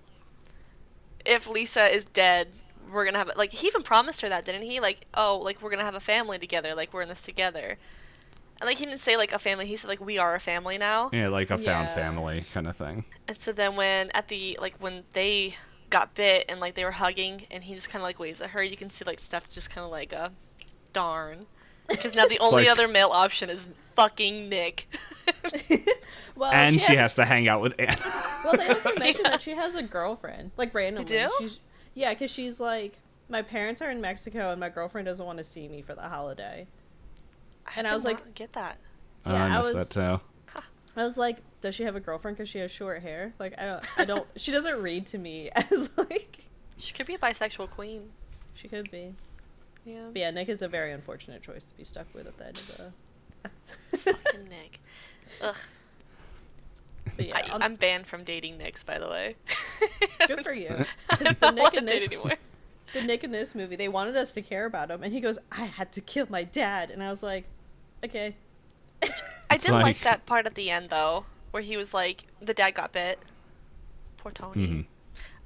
if Lisa is dead, we're gonna have like he even promised her that, didn't he? Like, oh, like we're gonna have a family together, like we're in this together. And like he didn't say like a family, he said like we are a family now. Yeah, like a found Yeah. family kind of thing. And so then when at the like when they got bit and like they were hugging and he just kind of like waves at her, you can see like Steph's just kind of like darn, because now the only like- other male option is fucking Nick. Well, And she has to hang out with Anna. Well, they also mentioned Yeah. that she has a girlfriend, like randomly. do? Yeah, because she's like, my parents are in Mexico and my girlfriend doesn't want to see me for the holiday. And I did was like- not get that. Oh, Yeah, I I missed was- that too. I was like, does she have a girlfriend because she has short hair? Like, I don't. She doesn't read to me as like She could be a bisexual queen. she could be. Yeah. But yeah, Nick is a very unfortunate choice to be stuck with at the end of the. Fucking Nick. Ugh. But yeah, I'm banned from dating Nicks, by the way. good for you. I 'Cause don't the want Nick to in date this, anymore. the Nick in this movie, they wanted us to care about him, and he goes, "I had to kill my dad," and I was like, "Okay." I It's did like like- that part at the end though, where he was like, the dad got bit. Poor Tony. Mhm.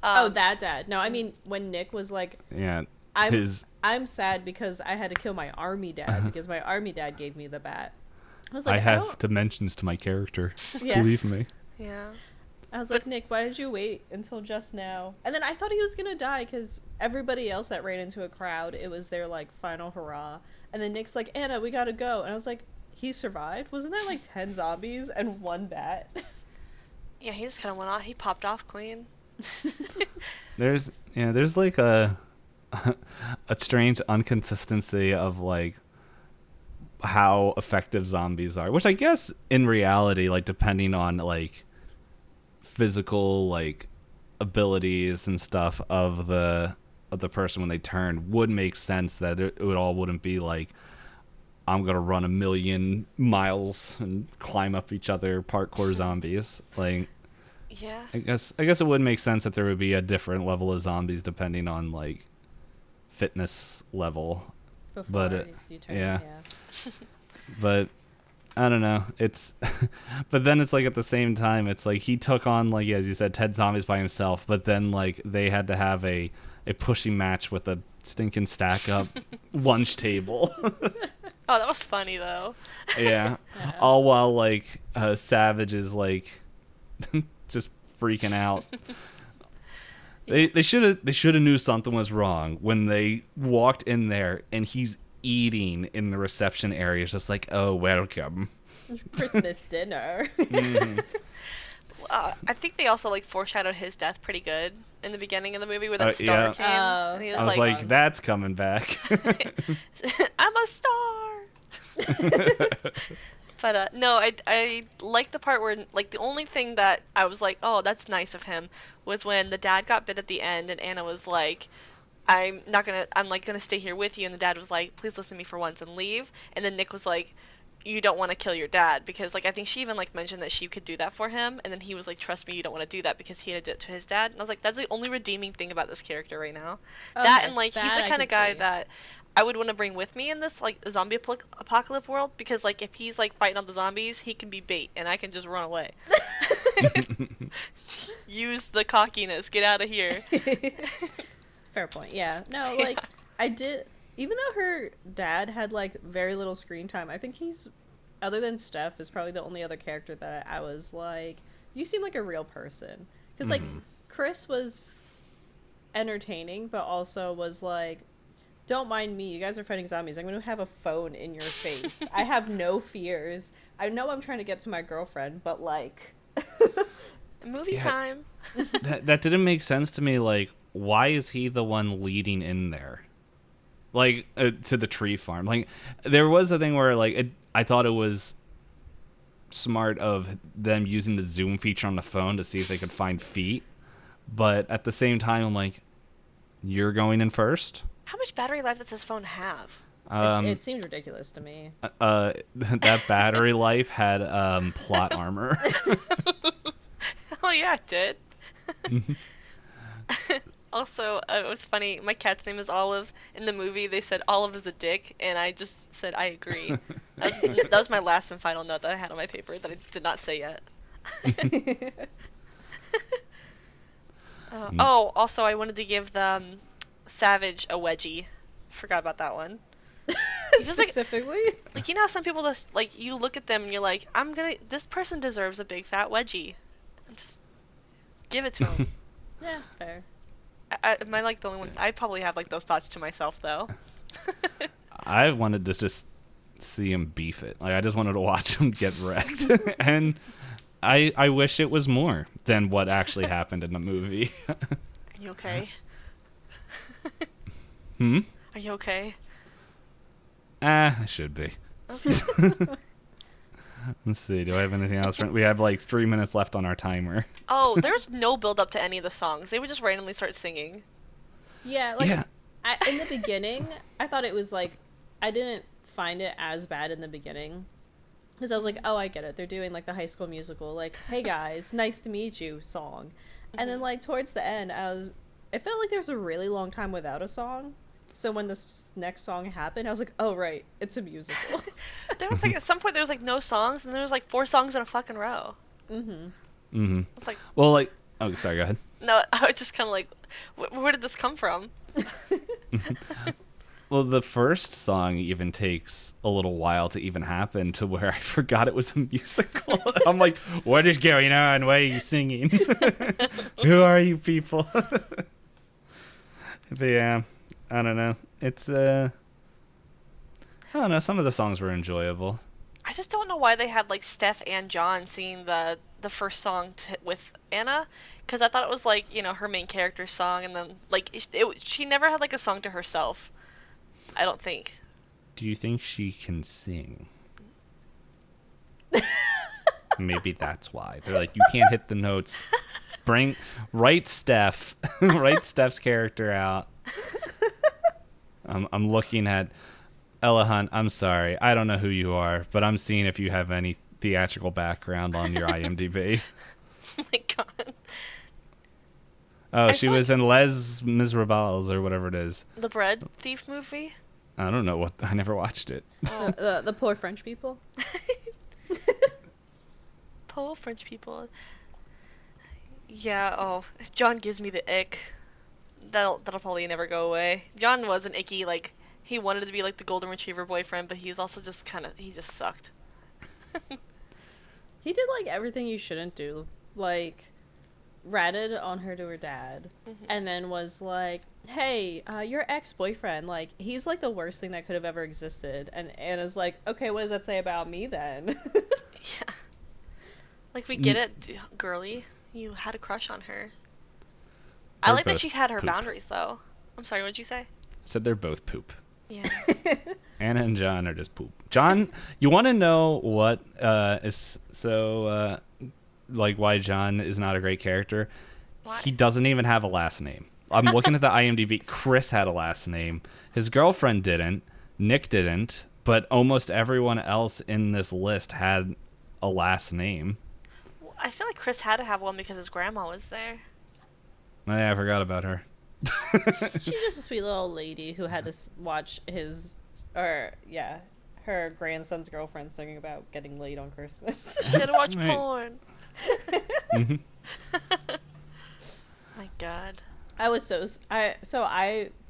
Oh, that dad. No, I mean when Nick was like, Yeah, I'm his I'm sad because I had to kill my army dad because my army dad gave me the bat. I was like, I have don't- dimensions to my character. Yeah. Believe me. Yeah. I was like, Nick, why did you wait until just now? And then I thought he was gonna die because everybody else that ran into a crowd, it was their like final hurrah. And then Nick's like, Anna, we gotta go. And I was like, he survived? Wasn't there like 10 zombies and one bat? Yeah, he just kind of went off. He popped off, Queen. There's like a strange inconsistency of like how effective zombies are, which I guess in reality, like depending on like physical like abilities and stuff of the person when they turn, would make sense that it all wouldn't be like I'm gonna run 1,000,000 miles and climb up each other parkour zombies. Like Yeah. I guess it would make sense that there would be a different level of zombies depending on like fitness level. Before But, you turn, yeah. But I don't know. It's but then it's like at the same time it's like he took on like as you said 10 zombies by himself, but then like they had to have a pushing match with a stinking stack up lunch table. Oh, that was funny though. Yeah. All while like Savage is like just freaking out. They should have knew something was wrong when they walked in there and he's eating in the reception area. It's just like, oh, welcome. Christmas dinner. I think they also like foreshadowed his death pretty good in the beginning of the movie where that star yeah. came. Oh. And he I was like, that's coming back. I'm a star. But no, I like the part where like the only thing that I was like, oh, that's nice of him, was when the dad got bit at the end and Anna was like, I'm like gonna stay here with you, and the dad was like, please listen to me for once and leave, and then Nick was like, you don't want to kill your dad, because like I think she even like mentioned that she could do that for him, and then he was like, trust me, you don't want to do that, because he had did it to his dad, and I was like, that's the only redeeming thing about this character right now. That Okay, and like he's that the I kind of could guy see. that I would want to bring with me in this like zombie apocalypse world, because like if he's like fighting all the zombies, he can be bait and I can just run away. Use the cockiness, get out of here. Fair point. Yeah. No, like I did. Even though her dad had like very little screen time, I think he's, other than Steph, is probably the only other character that I was like, you seem like a real person. Because like Chris was entertaining, but also was like, don't mind me. You guys are fighting zombies. I'm going to have a phone in your face. I have no fears. I know I'm trying to get to my girlfriend, but like. Movie Yeah. time. that didn't make sense to me. Like, why is he the one leading in there? Like, to the tree farm. Like, there was a thing where, like, I thought it was smart of them using the zoom feature on the phone to see if they could find feet. But at the same time, I'm like, you're going in first? How much battery life does his phone have? It seemed ridiculous to me. That battery life had plot armor. Hell yeah, it did. Also, it was funny. My cat's name is Olive. In the movie, they said Olive is a dick, and I just said I agree. That was my last and final note that I had on my paper that I did not say yet. Oh, also, I wanted to give the Savage a wedgie. Forgot about that one. Because Specifically? like you know how some people just like you look at them and you're like, this person deserves a big fat wedgie. Just give it to him. Yeah, fair. Am I like the only one? I probably have like those thoughts to myself though. I wanted to just see him beef it. Like I just wanted to watch him get wrecked, and I wish it was more than what actually happened in the movie. Are you okay? Are you okay? I should be. Okay. Let's see. Do I have anything else? We have like 3 minutes left on our timer. Oh, there was no build up to any of the songs. They would just randomly start singing. Yeah, like Yeah. in the beginning, I thought it was like I didn't find it as bad in the beginning because I was like, oh, I get it. They're doing like the High School Musical, like, hey guys, nice to meet you song, and then like towards the end, it felt like there was a really long time without a song. So when this next song happened, I was like, oh right, it's a musical. There was like at some point there was like no songs and there was like 4 songs in a fucking row. It's like, Well, like, oh, sorry. Go ahead. no, I was just kind of like, where did this come from? Well, the first song even takes a little while to even happen to where I forgot it was a musical. I'm like, what is going on? Why are you singing? Who are you people? But yeah, I don't know. It's, I don't know. Some of the songs were enjoyable. I just don't know why they had like Steph and John singing the first song with Anna, because I thought it was like, you know, her main character's song, and then like she never had like a song to herself. I don't think. Do you think she can sing? Maybe that's why. They're like, you can't hit the notes. Write Steph. Write Steph's character out. I'm looking at Ella Hunt. I'm sorry. I don't know who you are, but I'm seeing if you have any theatrical background on your IMDb. Oh my god. Oh, she was in Les Miserables or whatever it is. The Bread Thief movie? I don't know what. I never watched it. Oh. The poor French people. Poor French people. Yeah, oh, John gives me the ick. That'll probably never go away. John was an icky, like, he wanted to be like the golden retriever boyfriend, but he's also just he just sucked. He did like everything you shouldn't do. Like, ratted on her to her dad, and then was like, hey, your ex-boyfriend, like, he's like the worst thing that could have ever existed. And Anna's like, okay, what does that say about me then? Yeah. Like, we get it, girly. You had a crush on her. I like that she had her poop. boundaries, though. I'm sorry, what'd you say? Said they're both poop. Yeah. Anna and John are just poop. John, you want to know what is so like why John is not a great character? Why? He doesn't even have a last name. I'm looking at the IMDb. Chris had a last name. His girlfriend didn't. Nick didn't. But almost everyone else in this list had a last name. I feel like Chris had to have one because his grandma was there. Oh, yeah, I forgot about her. She's just a sweet little lady who had to watch her grandson's girlfriend singing about getting laid on Christmas. She had to watch Right. porn. My god. I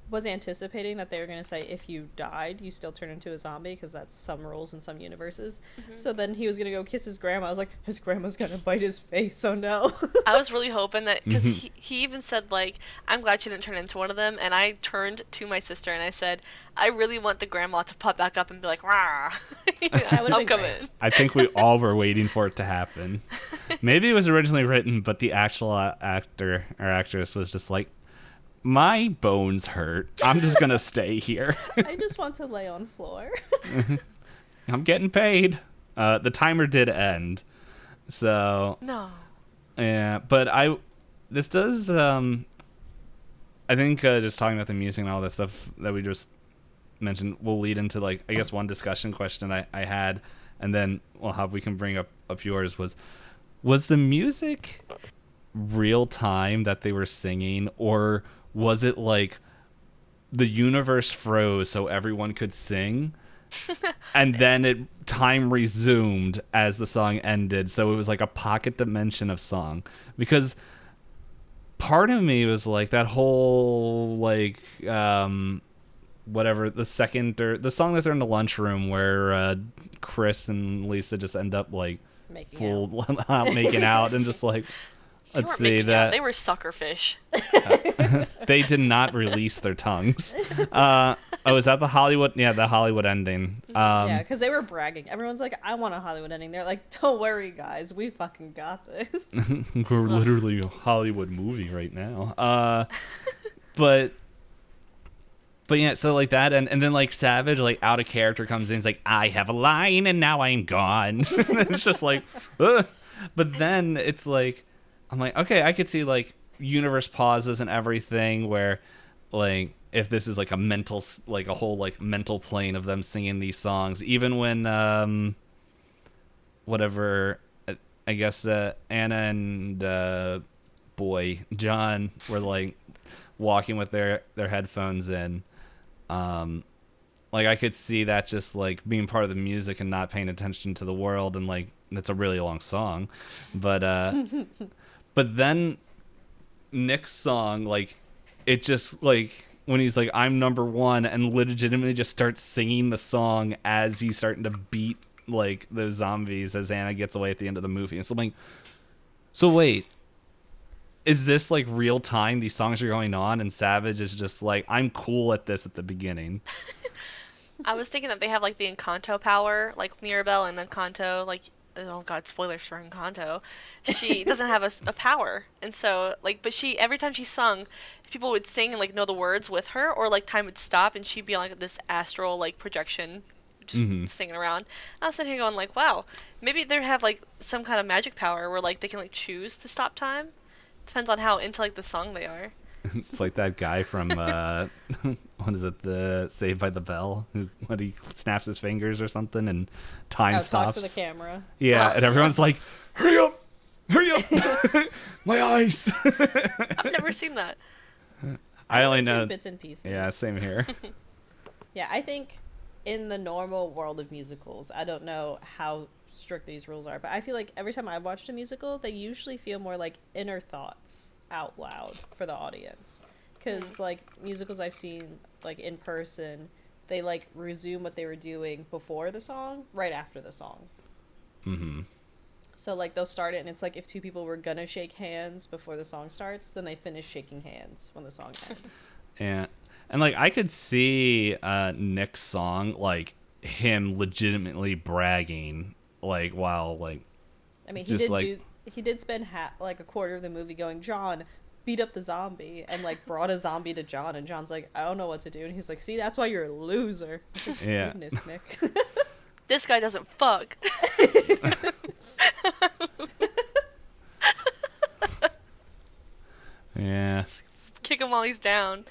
was anticipating that they were going to say if you died, you still turn into a zombie, because that's some rules in some universes. So then he was going to go kiss his grandma. I was like, his grandma's going to bite his face, oh no. I was really hoping that, because he even said, like, I'm glad she didn't turn into one of them, and I turned to my sister and I said, I really want the grandma to pop back up and be like, rah. I'm coming. I think we all were waiting for it to happen. Maybe it was originally written, but the actual actor or actress was just like, my bones hurt. I'm just going to stay here. I just want to lay on floor. I'm getting paid. The timer did end. So, No. yeah, but this does, I think just talking about the music and all that stuff that we just mentioned will lead into, like, I guess one discussion question I had, and then, well, how we can bring up yours was the music real time that they were singing, or was it like the universe froze so everyone could sing and then time resumed as the song ended, so it was like a pocket dimension of song? Because part of me was like that whole like whatever the second or the song that they're in the lunchroom where Chris and Lisa just end up like Making out making out and just like They let's weren't see making out, that they were suckerfish. they did not release their tongues. Oh, is that the Hollywood? Yeah, the Hollywood ending. Yeah, because they were bragging. Everyone's like, I want a Hollywood ending. They're like, don't worry, guys. We fucking got this. We're literally a Hollywood movie right now. But yeah, so like that, and then like Savage, like out of character comes in, he's like, I have a line and now I'm gone. It's just like, ugh. But then it's like, I'm like, okay, I could see like universe pauses and everything where like if this is like a mental, like a whole like mental plane of them singing these songs, even when whatever, I guess Anna and boy John were like walking with their headphones in. Like I could see that just like being part of the music and not paying attention to the world, and like it's a really long song, but then Nick's song, like it just like when he's like I'm number one and legitimately just starts singing the song as he's starting to beat like those zombies as Anna gets away at the end of the movie. And so I'm like, so wait, is this like real time? These songs are going on and Savage is just like, I'm cool at this at the beginning. I was thinking that they have like the Encanto power, like Mirabelle and Encanto, like oh god, spoilers for Encanto. She doesn't have a power, and so like, but she every time she sung, people would sing and like know the words with her, or like time would stop and she'd be like this astral like projection, just singing around. I was sitting here going like, wow, maybe they have like some kind of magic power where like they can like choose to stop time. Depends on how into like the song they are. It's like that guy from what is it, the Saved by the Bell, who when he snaps his fingers or something and time stops. Talks to the camera. Yeah, and everyone's like, hurry up, my eyes. I've never seen that. I only I've seen know bits and pieces. Yeah, same here. Yeah, I think in the normal world of musicals, I don't know how strict these rules are, but I feel like every time I've watched a musical, they usually feel more like inner thoughts out loud for the audience. Because like musicals I've seen like in person, they like resume what they were doing before the song right after the song. So like they'll start it and it's like if two people were gonna shake hands before the song starts, then they finish shaking hands when the song ends. Yeah, and like I could see Nick's song, like him legitimately bragging, like while like I mean, just he did spend like a quarter of the movie going, John, beat up the zombie, and like brought a zombie to John, and John's like, I don't know what to do, and he's like, see, that's why you're a loser. Like, yeah. Goodness, Nick. This guy doesn't fuck. Yeah. Kick him while he's down.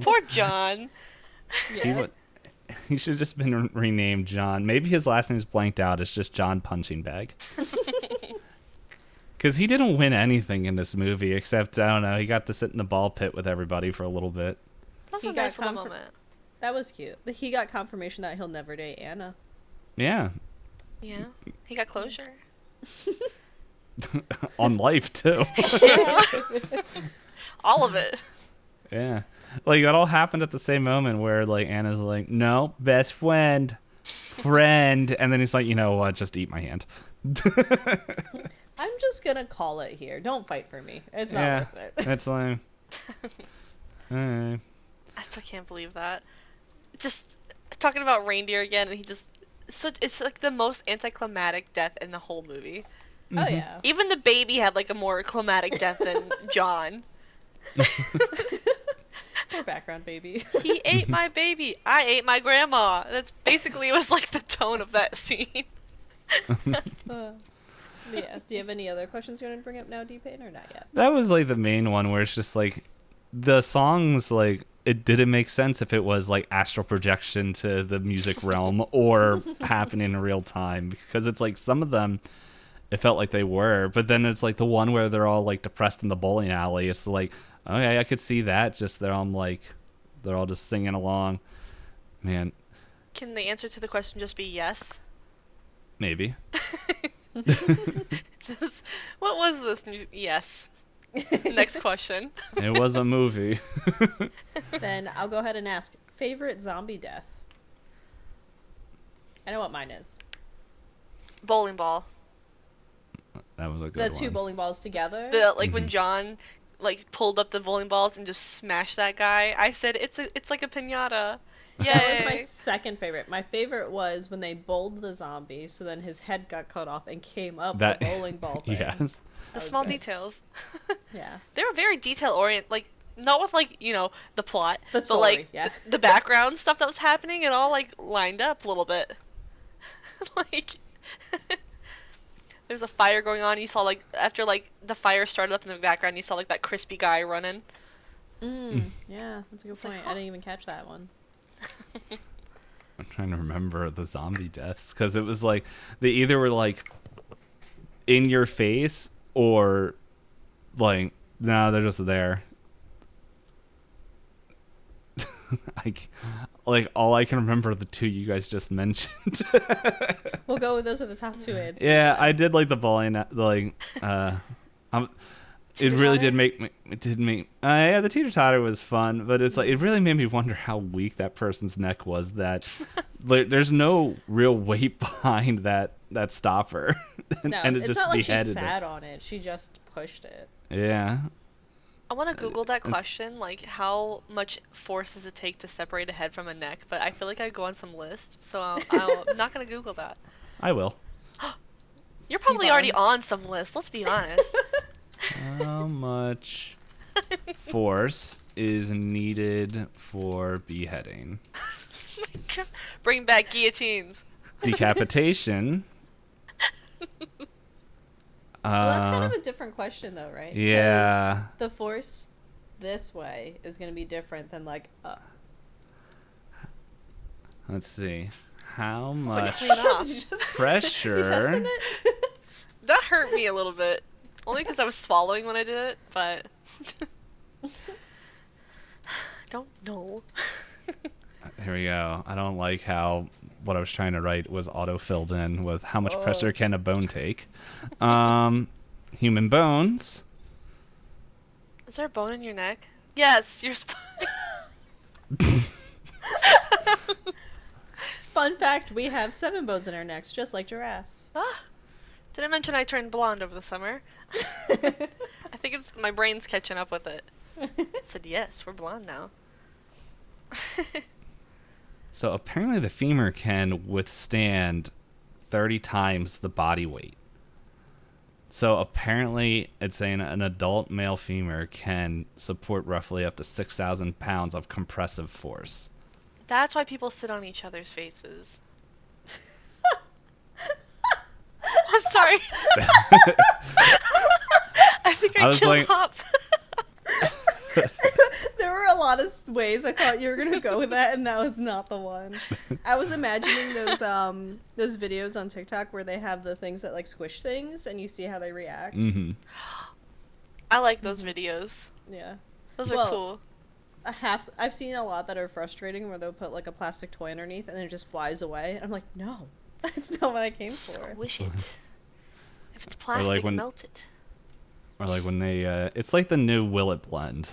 Poor John. Yeah. He should have just been renamed John. Maybe his last name's blanked out. It's just John Punching Bag. Because he didn't win anything in this movie except, I don't know, he got to sit in the ball pit with everybody for a little bit. That was He a got nice little moment. That was cute. He got confirmation that he'll never date Anna. Yeah. Yeah. He got closure. On life, too. Yeah. All of it. Yeah. Like, that all happened at the same moment where, like, Anna's like, no, best friend. And then he's like, you know what, just eat my hand. I'm just gonna call it here. Don't fight for me. It's not worth it. It's like, alright. I still can't believe that. Just talking about reindeer again, and it's like the most anticlimactic death in the whole movie. Oh yeah. Even the baby had like a more climatic death than John. Poor background baby. He ate my baby. I ate my grandma. That's basically was like the tone of that scene. Yeah. Do you have any other questions you want to bring up now, Itisdpayne, or not yet? That was like the main one where it's just like the songs, like it didn't make sense if it was like astral projection to the music realm or happening in real time, because it's like some of them it felt like they were, but then it's like the one where they're all like depressed in the bowling alley. It's like, okay, I could see that. Just they're all just singing along. Man, Can the answer to the question just be yes? maybe. What was this? Yes. Next question. It was a movie. Then I'll go ahead and ask, favorite zombie death? I know what mine is. Bowling ball. That was a The good two one. bowling balls together. The when John pulled up the bowling balls and just smashed that guy. I said it's like a piñata. That was my Yay. second favorite. My favorite was when they bowled the zombie, so then his head got cut off and came up That the bowling ball thing. yes. The That was small good. details. Yeah. They were very detail oriented, like not with the plot, The but story, yeah. the background stuff that was happening. It all lined up a little bit. like there's a fire going on. You saw after the fire started up in the background, you saw that crispy guy running. Yeah, that's a good It's like, point. huh. I didn't even catch that one. I'm trying to remember the zombie deaths because it was they either were in your face or no, they're just there. All I can remember are the two you guys just mentioned. We'll go with those are the top two answers. Yeah, I did like the bowling. It really did make me. It did make. Yeah, the teeter totter was fun, but it's it really made me wonder how weak that person's neck was. That there's no real weight behind that stopper, No, and it it's just not like she beheaded sat it. on it. She just pushed it. Yeah, I want to Google that question, how much force does it take to separate a head from a neck? But I feel like I go on some list, so I'm not gonna Google that. I will. You're probably Yvonne. already on some list. Let's be honest. How much force is needed for beheading? Bring back guillotines. Decapitation. Well, that's kind of a different question, though, right? Yeah. 'Cause the force this way is going to be different than Let's see. How much clean off. You just- pressure? You testing it? That hurt me a little bit. Only because I was swallowing when I did it, but... don't know. Here we go. I don't like how what I was trying to write was auto-filled in with how much pressure can a bone take. Human bones. Is there a bone in your neck? Yes, your spine. Fun fact, we have 7 bones in our necks, just like giraffes. Ah, did I mention I turned blonde over the summer? I think it's my brain's catching up with it. I said, yes, we're blonde now. So apparently the femur can withstand 30 times the body weight. So apparently it's saying an adult male femur can support roughly up to 6,000 pounds of compressive force. That's why people sit on each other's faces. I'm sorry. I think I was killed like- Hop. There were a lot of ways I thought you were gonna go with that, and that was not the one. I was imagining those videos on TikTok where they have the things that squish things, and you see how they react. Mm-hmm. I like those videos. Yeah, Those are Well, cool. I've seen a lot that are frustrating where they'll put a plastic toy underneath, and then it just flies away. And I'm like, no, that's not what I came for. Squish it. If it's plastic, when- melt it. Or when they, it's like the new Willet blend.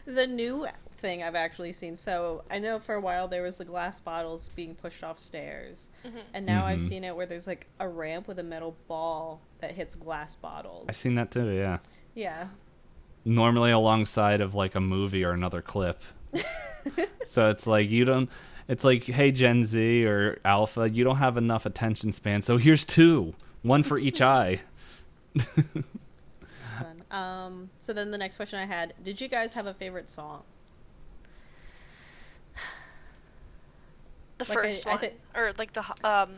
The new thing I've actually seen. So I know for a while there was the glass bottles being pushed off stairs, and now I've Mhm. seen it where there's a ramp with a metal ball that hits glass bottles. I've seen that too, yeah. Yeah. Normally alongside of a movie or another clip. So it's you don't, it's hey Gen Z or Alpha, you don't have enough attention span, so here's 2. One for each eye. Fun. So then the next question I had: did you guys have a favorite song? The Like, first I one, thi- or the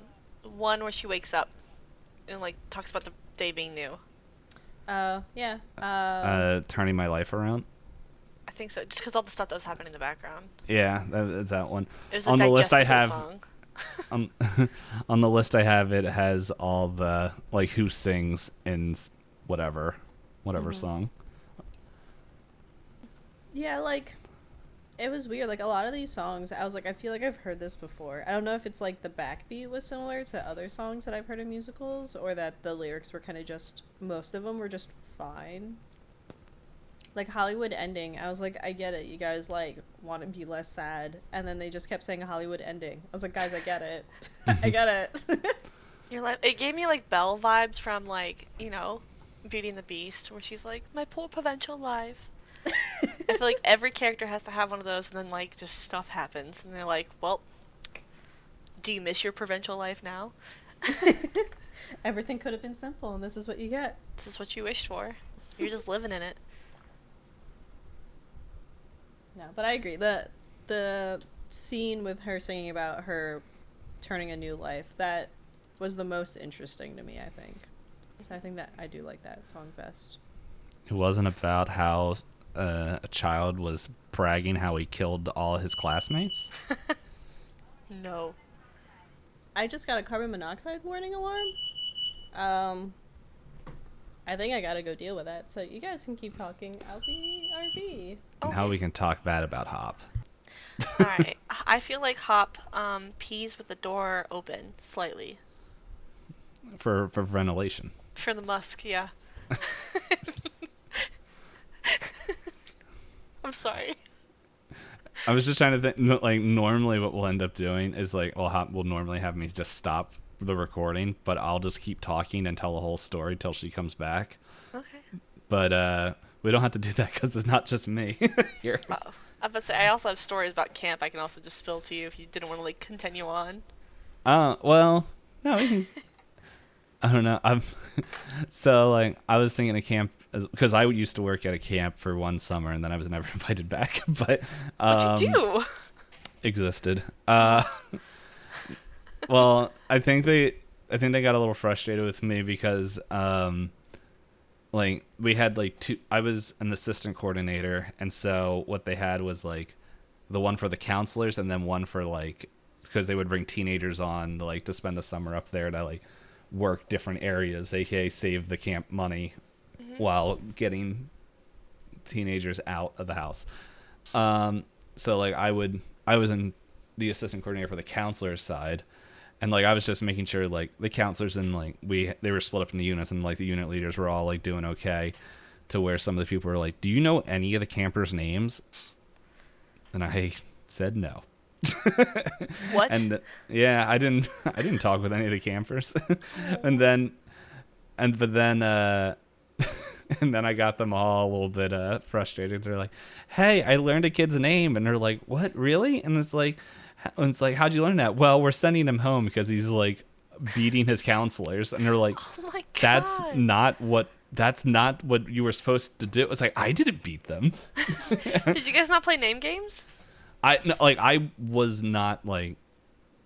one where she wakes up and talks about the day being new. Yeah. Turning my life around. I think so, just because all the stuff that was happening in the background. Yeah, that's that one. It was a On the list I digestible have, song. on the list I have, it has all the who sings in whatever Mm-hmm. song. Yeah, It was weird. Like a lot of these songs, I was like, I feel like I've heard this before. I don't know if it's like the backbeat was similar to other songs that I've heard in musicals, or that the lyrics were kind of just, most of them were just fine. Like Hollywood Ending, I was like, I get it. You guys like want to be less sad, and then they just kept saying Hollywood Ending. I was like, guys, I get it. I get it. You're like, it gave me like Belle vibes from like, Beauty and the Beast, where she's like, my poor provincial life. I feel like every character has to have one of those, and then like just stuff happens, and they're like, well, do you miss your provincial life now? Everything could have been simple, and this is what you get. This is what you wished for. You're just living in it. No, but I agree. The scene with her singing about her turning a new life, that was the most interesting to me, I think. So I think that I do like that song best. It wasn't about how a child was bragging how he killed all his classmates. No. I just got a carbon monoxide warning alarm. I think I gotta go deal with that. So you guys can keep talking. I'll be RB. And how we can talk bad about Hop. Alright. I feel like Hop pees with the door open slightly. For ventilation. For the musk, yeah. I'm sorry. I was just trying to think, like, normally what we'll end up doing is, like, well, Hop will normally have me just stop the recording, but I'll just keep talking and tell the whole story till she comes back. Okay. But we don't have to do that because it's not just me here. Oh. I was about to say, I also have stories about camp I can also just spill to you if you didn't want to, like, continue on. Well, no, we can... I don't know. So, like, I was thinking of camp because I used to work at a camp for one summer and then I was never invited back. But What'd you do? Existed. Well, I think they got a little frustrated with me because like we had like two. I was an assistant coordinator, and so what they had was like the one for the counselors and then one for like because they would bring teenagers on like to spend the summer up there to like work different areas, aka save the camp money while getting teenagers out of the house. So like I was in the assistant coordinator for the counselors side, and like I was just making sure like the counselors and like they were split up into units, and like the unit leaders were all like doing okay, to where some of the people were like, do you know any of the campers' names? And I said no. What? And yeah, I didn't talk with any of the campers. and then and then I got them all a little bit frustrated. They're like, hey, I learned a kid's name. And they're like, what, really? And it's like, how'd you learn that? Well, we're sending him home because he's like beating his counselors. And they're like, Oh my god. that's not what you were supposed to do. It's like, I didn't beat them. Did you guys not play name games? I was not like,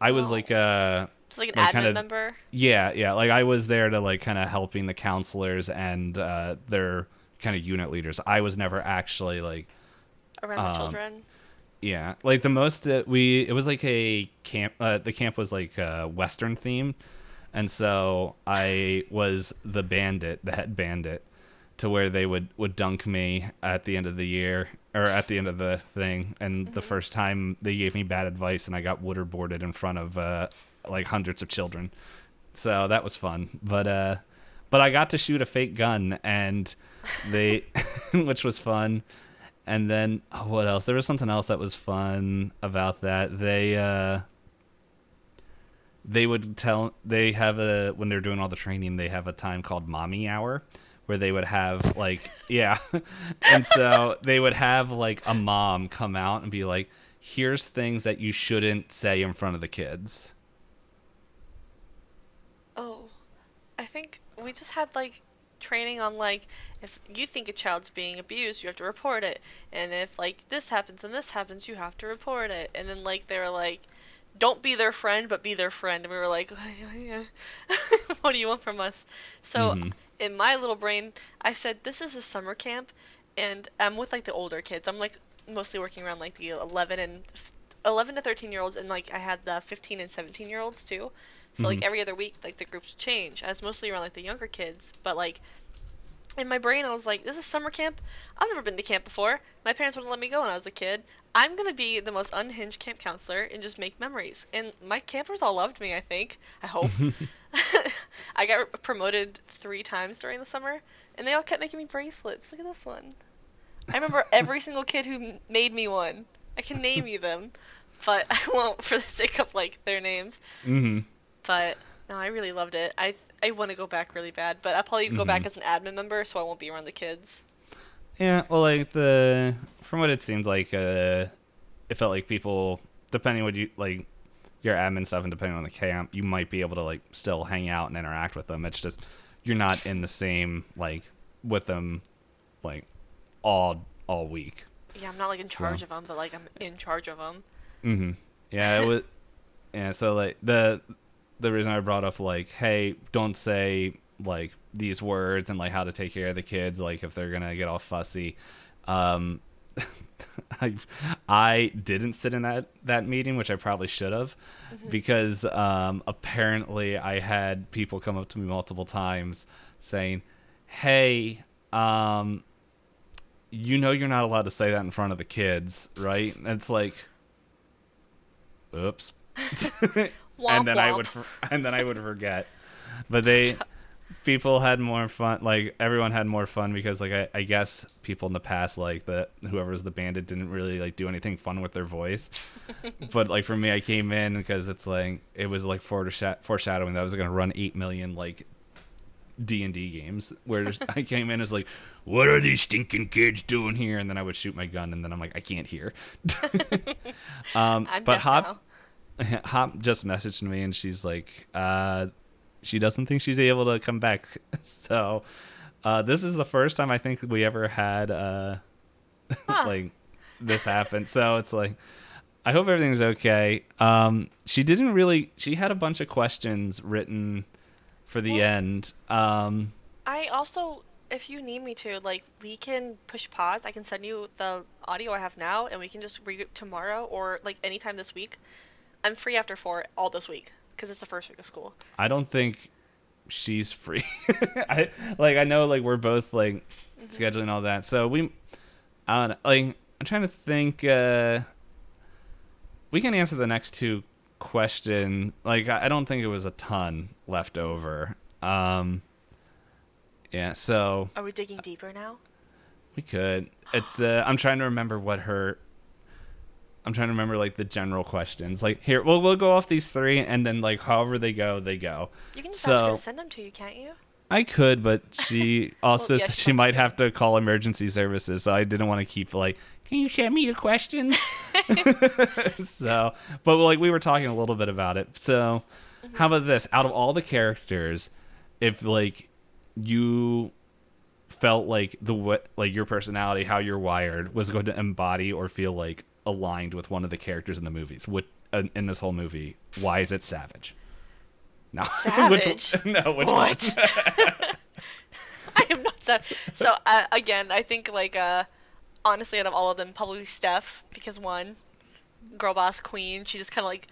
I was like Just like an like admin kinda, member? yeah. Like I was there to like kind of helping the counselors and their kind of unit leaders. I was never actually like Around the children? yeah, like the most it was like a camp. The camp was like Western themed, and so I was the head bandit, to where they would dunk me at the end of the year or at the end of the thing. And the first time they gave me bad advice, and I got waterboarded in front of like hundreds of children. So that was fun. But I got to shoot a fake gun, and they, which was fun. And then what else? There was something else that was fun about that. They would when they're doing all the training, they have a time called mommy hour, where they would have like, yeah. And so they would have like a mom come out and be like, here's things that you shouldn't say in front of the kids. Oh. I think we just had like training on like, if you think a child's being abused, you have to report it. And if like this happens and this happens, you have to report it. And then like they were like, don't be their friend, but be their friend. And we were like, what do you want from us? So in my little brain, I said, this is a summer camp, and I'm with like the older kids. I'm like mostly working around like the 11 to 13-year-olds, and like I had the 15 and 17-year-olds too. So like every other week, like the groups would change. I was mostly around like the younger kids, but like In my brain, I was like, this is summer camp. I've never been to camp before. My parents wouldn't let me go when I was a kid. I'm gonna be the most unhinged camp counselor and just make memories. And my campers all loved me, I think. I hope. I got promoted 3 times during the summer, and they all kept making me bracelets. Look at this one. I remember every single kid who made me one. I can name you them, but I won't for the sake of like their names. Mm-hmm. But no, I really loved it. I want to go back really bad, but I'll probably go Mm-hmm. back as an admin member, so I won't be around the kids. Yeah, well, like from what it seemed like, it felt like people, depending what you like, your admin stuff, and depending on the camp, you might be able to like still hang out and interact with them. It's just you're not in the same like with them like all week. Yeah, I'm not like in So, charge of them, but like I'm in charge of them. mm-hmm. Yeah, it was. Yeah, so like the reason I brought up like, hey, don't say like these words and like how to take care of the kids, like if they're gonna get all fussy. Um, I I didn't sit in that meeting, which I probably should have, because apparently I had people come up to me multiple times saying, "Hey, you know you're not allowed to say that in front of the kids, right?" And it's like, oops. and Womp then womp. I would forget. But they people had more fun. Like everyone had more fun because like I guess people in the past like that whoever was the bandit didn't really like do anything fun with their voice. But like for me, I came in because it's like it was like foreshadowing that I was gonna run 8 million like D&D games where I came in as like, what are these stinking kids doing here? And then I would shoot my gun and then I'm like, I can't hear. I'm But deaf now. Hop just messaged me and she's like, she doesn't think she's able to come back. So this is the first time I think we ever had Huh. like this happen. So it's like, I hope everything's okay. She had a bunch of questions written for the Well, end. I also, if you need me to, like, we can push pause. I can send you the audio I have now, and we can just regroup tomorrow or like anytime this week. I'm free after 4 all this week because it's the first week of school. I don't think she's free. I know like we're both like Hmm. scheduling all that. So I don't know, like I'm trying to think we can answer the next two question. Like I don't think it was a ton left over. Yeah, so Are we digging deeper now? we could. It's I'm trying to remember I'm trying to remember like the general questions. Like here, we'll go off these three, and then like however they go, they go. You can just ask her to So send them to you, can't you? I could, but she Well, also yeah, said she she probably might have to call emergency services, so I didn't want to keep like, can you send me your questions? So, but like we were talking a little bit about it. So, how about this? Out of all the characters, if like you felt like like your personality, how you're wired, was going to embody or feel like aligned with one of the characters in the movies, what in this whole movie, why is it Savage? No, Savage. which one? What? I am not savage. So again, I think like honestly, out of all of them, probably Steph because one, girl boss queen. She just kind of like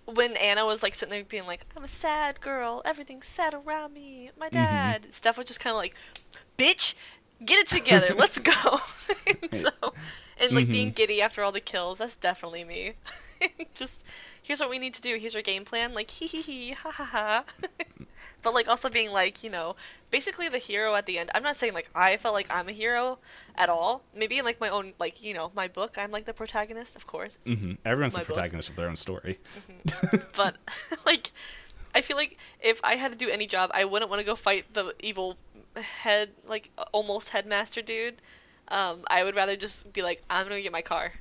when Anna was like sitting there being like, "I'm a sad girl. Everything's sad around me. My Mm-hmm. dad." Steph was just kind of like, "Bitch, get it together. Let's go." And like Mm-hmm. being giddy after all the kills, that's definitely me. Just here's what we need to do. Here's our game plan. Like hee hee hee, ha ha ha. But like also being like, basically the hero at the end. I'm not saying like I felt like I'm a hero at all. Maybe in like my own like, my book, I'm like the protagonist, of course. It's Mm-hmm. Everyone's the my book. protagonist of their own story. But like I feel like if I had to do any job, I wouldn't want to go fight the evil head like almost headmaster dude. I would rather just be like, I'm gonna get my car.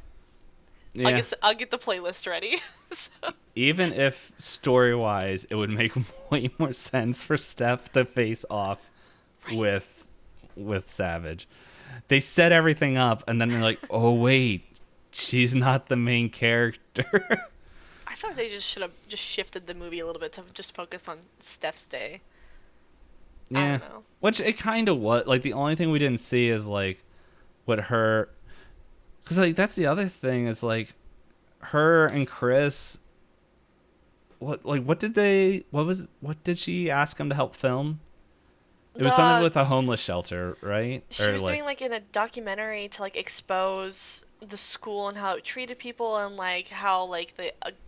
Yeah. I'll get the playlist ready. So, Even if story wise, it would make way more sense for Steph to face off right. with Savage. They set everything up, and then they're like, "Oh wait, she's not the main character." I thought they just should have just shifted the movie a little bit to just focus on Steph's day. I Yeah, don't know. which it kind of was. Like the only thing we didn't see is like what her, because like that's the other thing is like her and Chris. What did she ask him to help film? It was something The with a homeless shelter, right? She was doing like in a documentary to like expose the school and how it treated people and like how like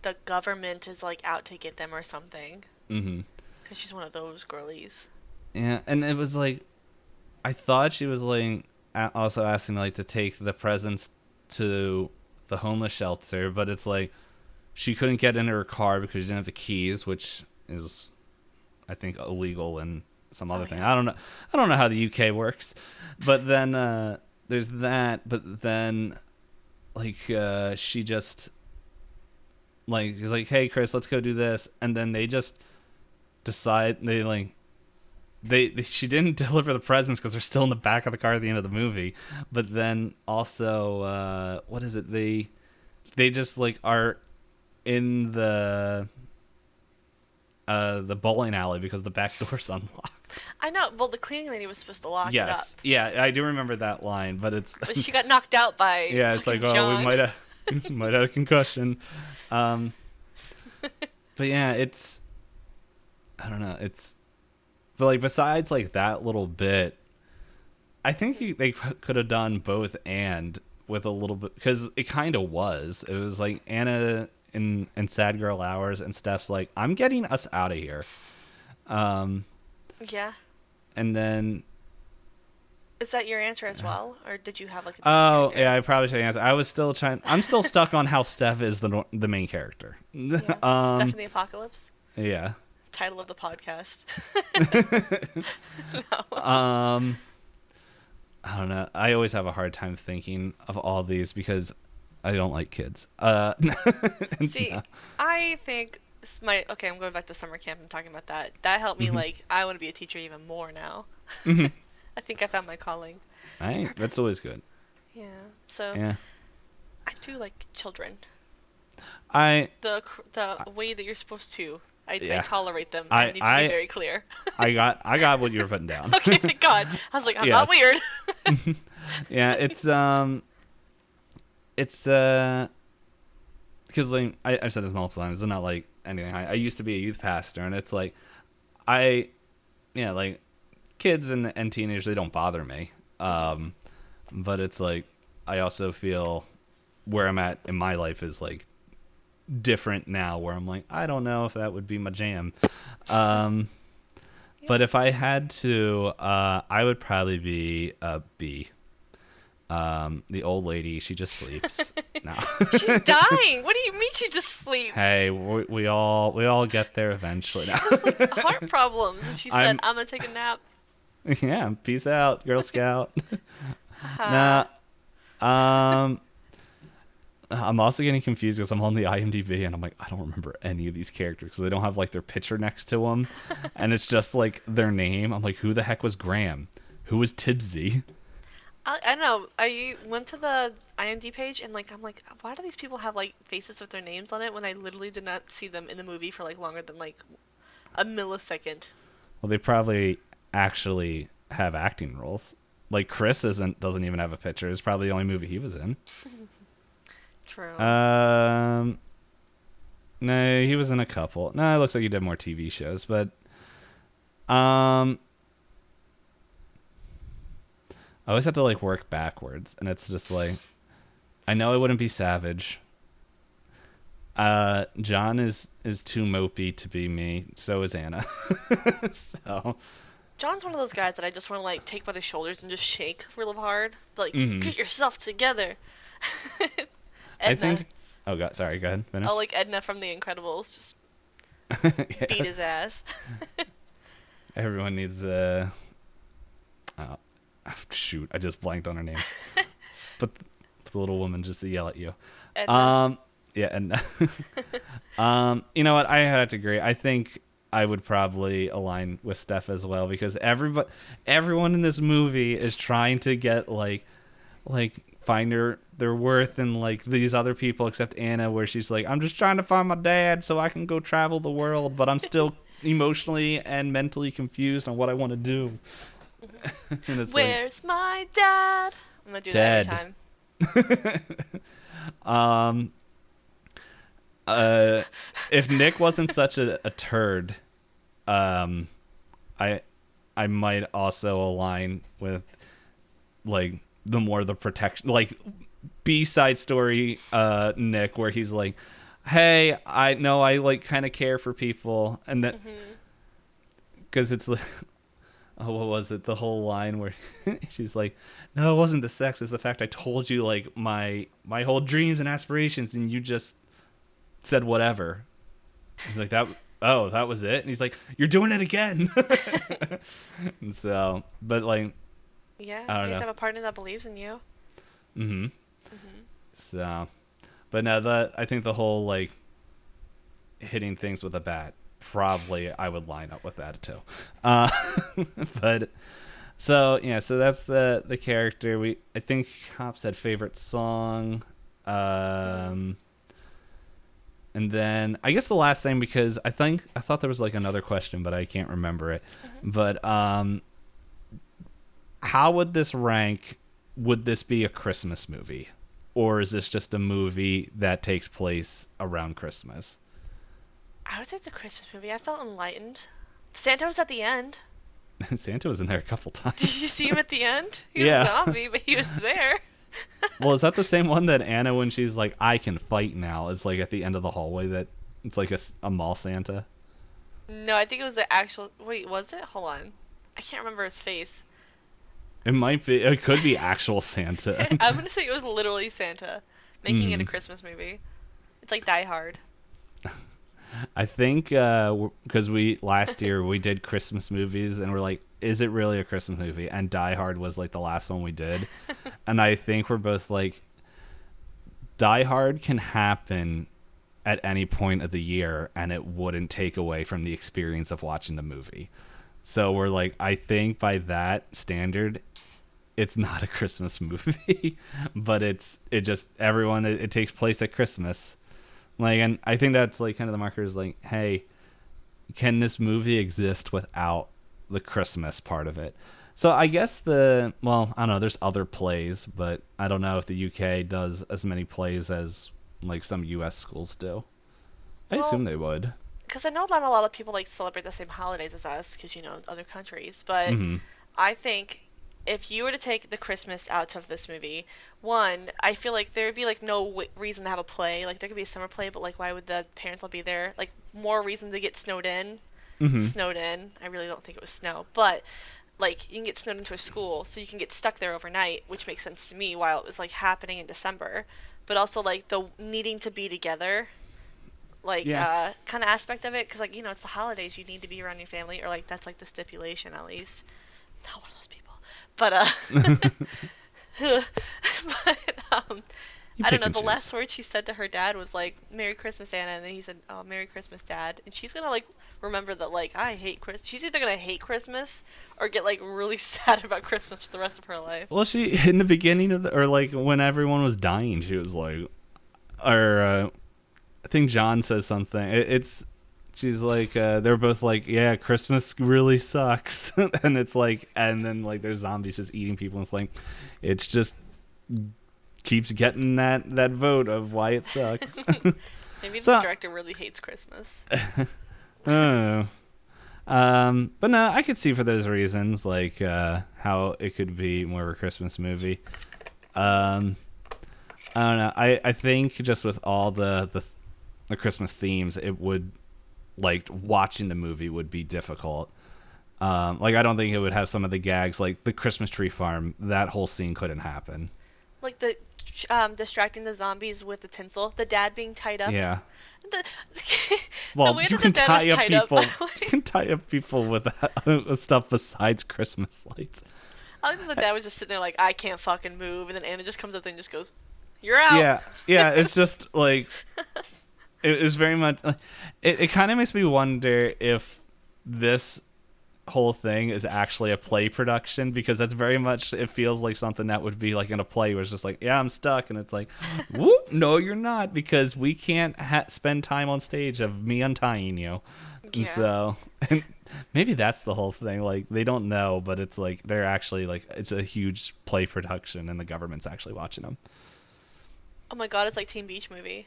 the government is like out to get them or something. Mm-hmm. Because she's one of those girlies. Yeah, and it was like, I thought she was like also asking like to take the presents to the homeless shelter, but it's like she couldn't get in her car because she didn't have the keys, which is, I think, illegal and some other thing. Yeah. I don't know. I don't know how the UK works, but then there's that. But then, like, she just like was like, "Hey, Chris, let's go do this," and then they just decide they like. She didn't deliver the presents because they're still in the back of the car at the end of the movie. But then also, what is it? They just like are in the bowling alley because the back door's unlocked. I know. Well, the cleaning lady was supposed to lock it up. Yes, yeah, I do remember that line, but it's But she got knocked out by yeah, it's like John. we might have a concussion. But yeah, it's I don't know, it's but like besides like that little bit, I think they could have done both and with a little bit because it kind of was. It was like Anna in Sad Girl Hours and Steph's like, I'm getting us out of here. Yeah. And then Is that your answer as well, or did you have like? oh yeah, I probably should answer. I'm still stuck on how Steph is the main character. Yeah. Steph in the Apocalypse. Yeah. Title of the podcast. No. I don't know. I always have a hard time thinking of all these because I don't like kids. See, no. I think okay, I'm going back to summer camp and talking about that. That helped me like I want to be a teacher even more now. I think I found my calling. Right? That's always good. Yeah. So Yeah. I do like children. I The way that you're supposed to. I Yeah. tolerate them. I need to be very clear. I got what you were putting down. Okay, thank God. I was like, I'm not Yes. weird. Yeah, it's because like I've said this multiple times. It's not like anything. I used to be a youth pastor, and it's like like kids and teenagers, they don't bother me. But it's like I also feel where I'm at in my life is like different now, where I'm like, I don't know if that would be my jam. But if I had to, I would probably be a B. The old lady, she just sleeps. No. She's dying. What do you mean she just sleeps? Hey, we all get there eventually. Now. Heart problems. And she said, I'm gonna take a nap. Yeah, peace out, Girl Scout. Nah. I'm also getting confused because I'm on the IMDb and I'm like, I don't remember any of these characters because they don't have like their picture next to them, and it's just like their name. I'm like, who the heck was Graham? Who was Tibbsy? I don't know. I went to the IMDb page and like I'm like, why do these people have like faces with their names on it when I literally did not see them in the movie for like longer than like a millisecond? Well, they probably actually have acting roles. Like Chris doesn't even have a picture. It's probably the only movie he was in. True. No, he was in a couple. No, it looks like he did more TV shows, but I always have to like work backwards, and it's just like I know I wouldn't be Savage. John is too mopey to be me. So is Anna. So John's one of those guys that I just want to like take by the shoulders and just shake real hard. Like, get yourself together. Edna. I think. Oh God, sorry. Go ahead. Finish. Oh, like Edna from The Incredibles, just Yeah. beat his ass. Everyone needs a. Shoot, I just blanked on her name. But the little woman just to yell at you. Edna. Yeah, and you know what? I have to agree. I think I would probably align with Steph as well because everyone in this movie is trying to get like find their worth in like these other people except Anna, where she's like, I'm just trying to find my dad so I can go travel the world, but I'm still emotionally and mentally confused on what I want to do. And it's Where's my dad? I'm gonna do Dead. that every time. If Nick wasn't such a turd, I I might also align with like the protection, like B-side story Nick, where he's like, hey, I know I like kind of care for people, and that because it's like, oh, what was it, the whole line where she's like, no, it wasn't the sex, it's the fact I told you like my whole dreams and aspirations and you just said whatever. He's like, that was it, and he's like, you're doing it again. And so, but like, Yeah, I don't you have know. to have a partner that believes in you. So, but no, I think the whole like hitting things with a bat, probably I would line up with that too. But so yeah, so that's the character. I think Hop said favorite song, and then I guess the last thing, because I thought there was like another question, but I can't remember it. But how would this rank? Would this be a Christmas movie? Or is this just a movie that takes place around Christmas? I would say it's a Christmas movie. I felt enlightened. Santa was at the end. Santa was in there a couple times. Did you see him at the end? He was Yeah. a zombie, but he was there. Well, is that the same one that Anna, when she's like, I can fight now, is like at the end of the hallway, that it's like a mall Santa? No, I think it was the actual... Wait, was it? Hold on. I can't remember his face. It might be. It could be actual Santa. I'm going to say it was literally Santa making it a Christmas movie. It's like Die Hard. I think because last year we did Christmas movies and we're like, is it really a Christmas movie? And Die Hard was like the last one we did. And I think we're both like, Die Hard can happen at any point of the year and it wouldn't take away from the experience of watching the movie. So we're like, I think by that standard, it's not a Christmas movie, but it takes place at Christmas. Like, and I think that's like kind of the marker is like, hey, can this movie exist without the Christmas part of it? So I guess I don't know, there's other plays, but I don't know if the UK does as many plays as like some US schools do. I assume they would. Because I know not a lot of people like celebrate the same holidays as us, because other countries. But I think if you were to take the Christmas out of this movie, one, I feel like there would be like no reason to have a play. Like there could be a summer play, but like why would the parents all be there? Like more reason to get snowed in. Snowed in. I really don't think it was snow, but like you can get snowed into a school, so you can get stuck there overnight, which makes sense to me while it was like happening in December. But also like the needing to be together, like kind of aspect of it, because like it's the holidays, you need to be around your family, or like that's like the stipulation at least. Not one of those people, but I don't know. The last word she said to her dad was like "Merry Christmas, Anna," and then he said, "Oh, Merry Christmas, Dad." And she's gonna like remember that like I hate Christmas. She's either gonna hate Christmas or get like really sad about Christmas for the rest of her life. Well, she in the beginning of or like when everyone was dying, she was like, or I think John says something. She's like, they're both like, yeah, Christmas really sucks. And it's like, and then like there's zombies just eating people. And it's like, it's just keeps getting that vote of why it sucks. Maybe the director really hates Christmas. I don't know. But no, I could see for those reasons, like how it could be more of a Christmas movie. I don't know. I think just with all the Christmas themes, it would, like, watching the movie would be difficult. Like, I don't think it would have some of the gags, like the Christmas tree farm. That whole scene couldn't happen. Like the distracting the zombies with the tinsel, the dad being tied up. Yeah. Well, Well, you can tie up people. You can tie up people with stuff besides Christmas lights. I think the dad was just sitting there like, I can't fucking move, and then Anna just comes up there and just goes, "You're out." Yeah. It's just like it was very much. It kind of makes me wonder if this whole thing is actually a play production, because that's very much, it feels like something that would be like in a play where it's just like, yeah, I'm stuck, and it's like, whoop, no, you're not, because we can't spend time on stage of me untying you. Yeah. And so, and maybe that's the whole thing. Like, they don't know, but it's like they're actually like, it's a huge play production, and the government's actually watching them. Oh my god, it's like Teen Beach Movie.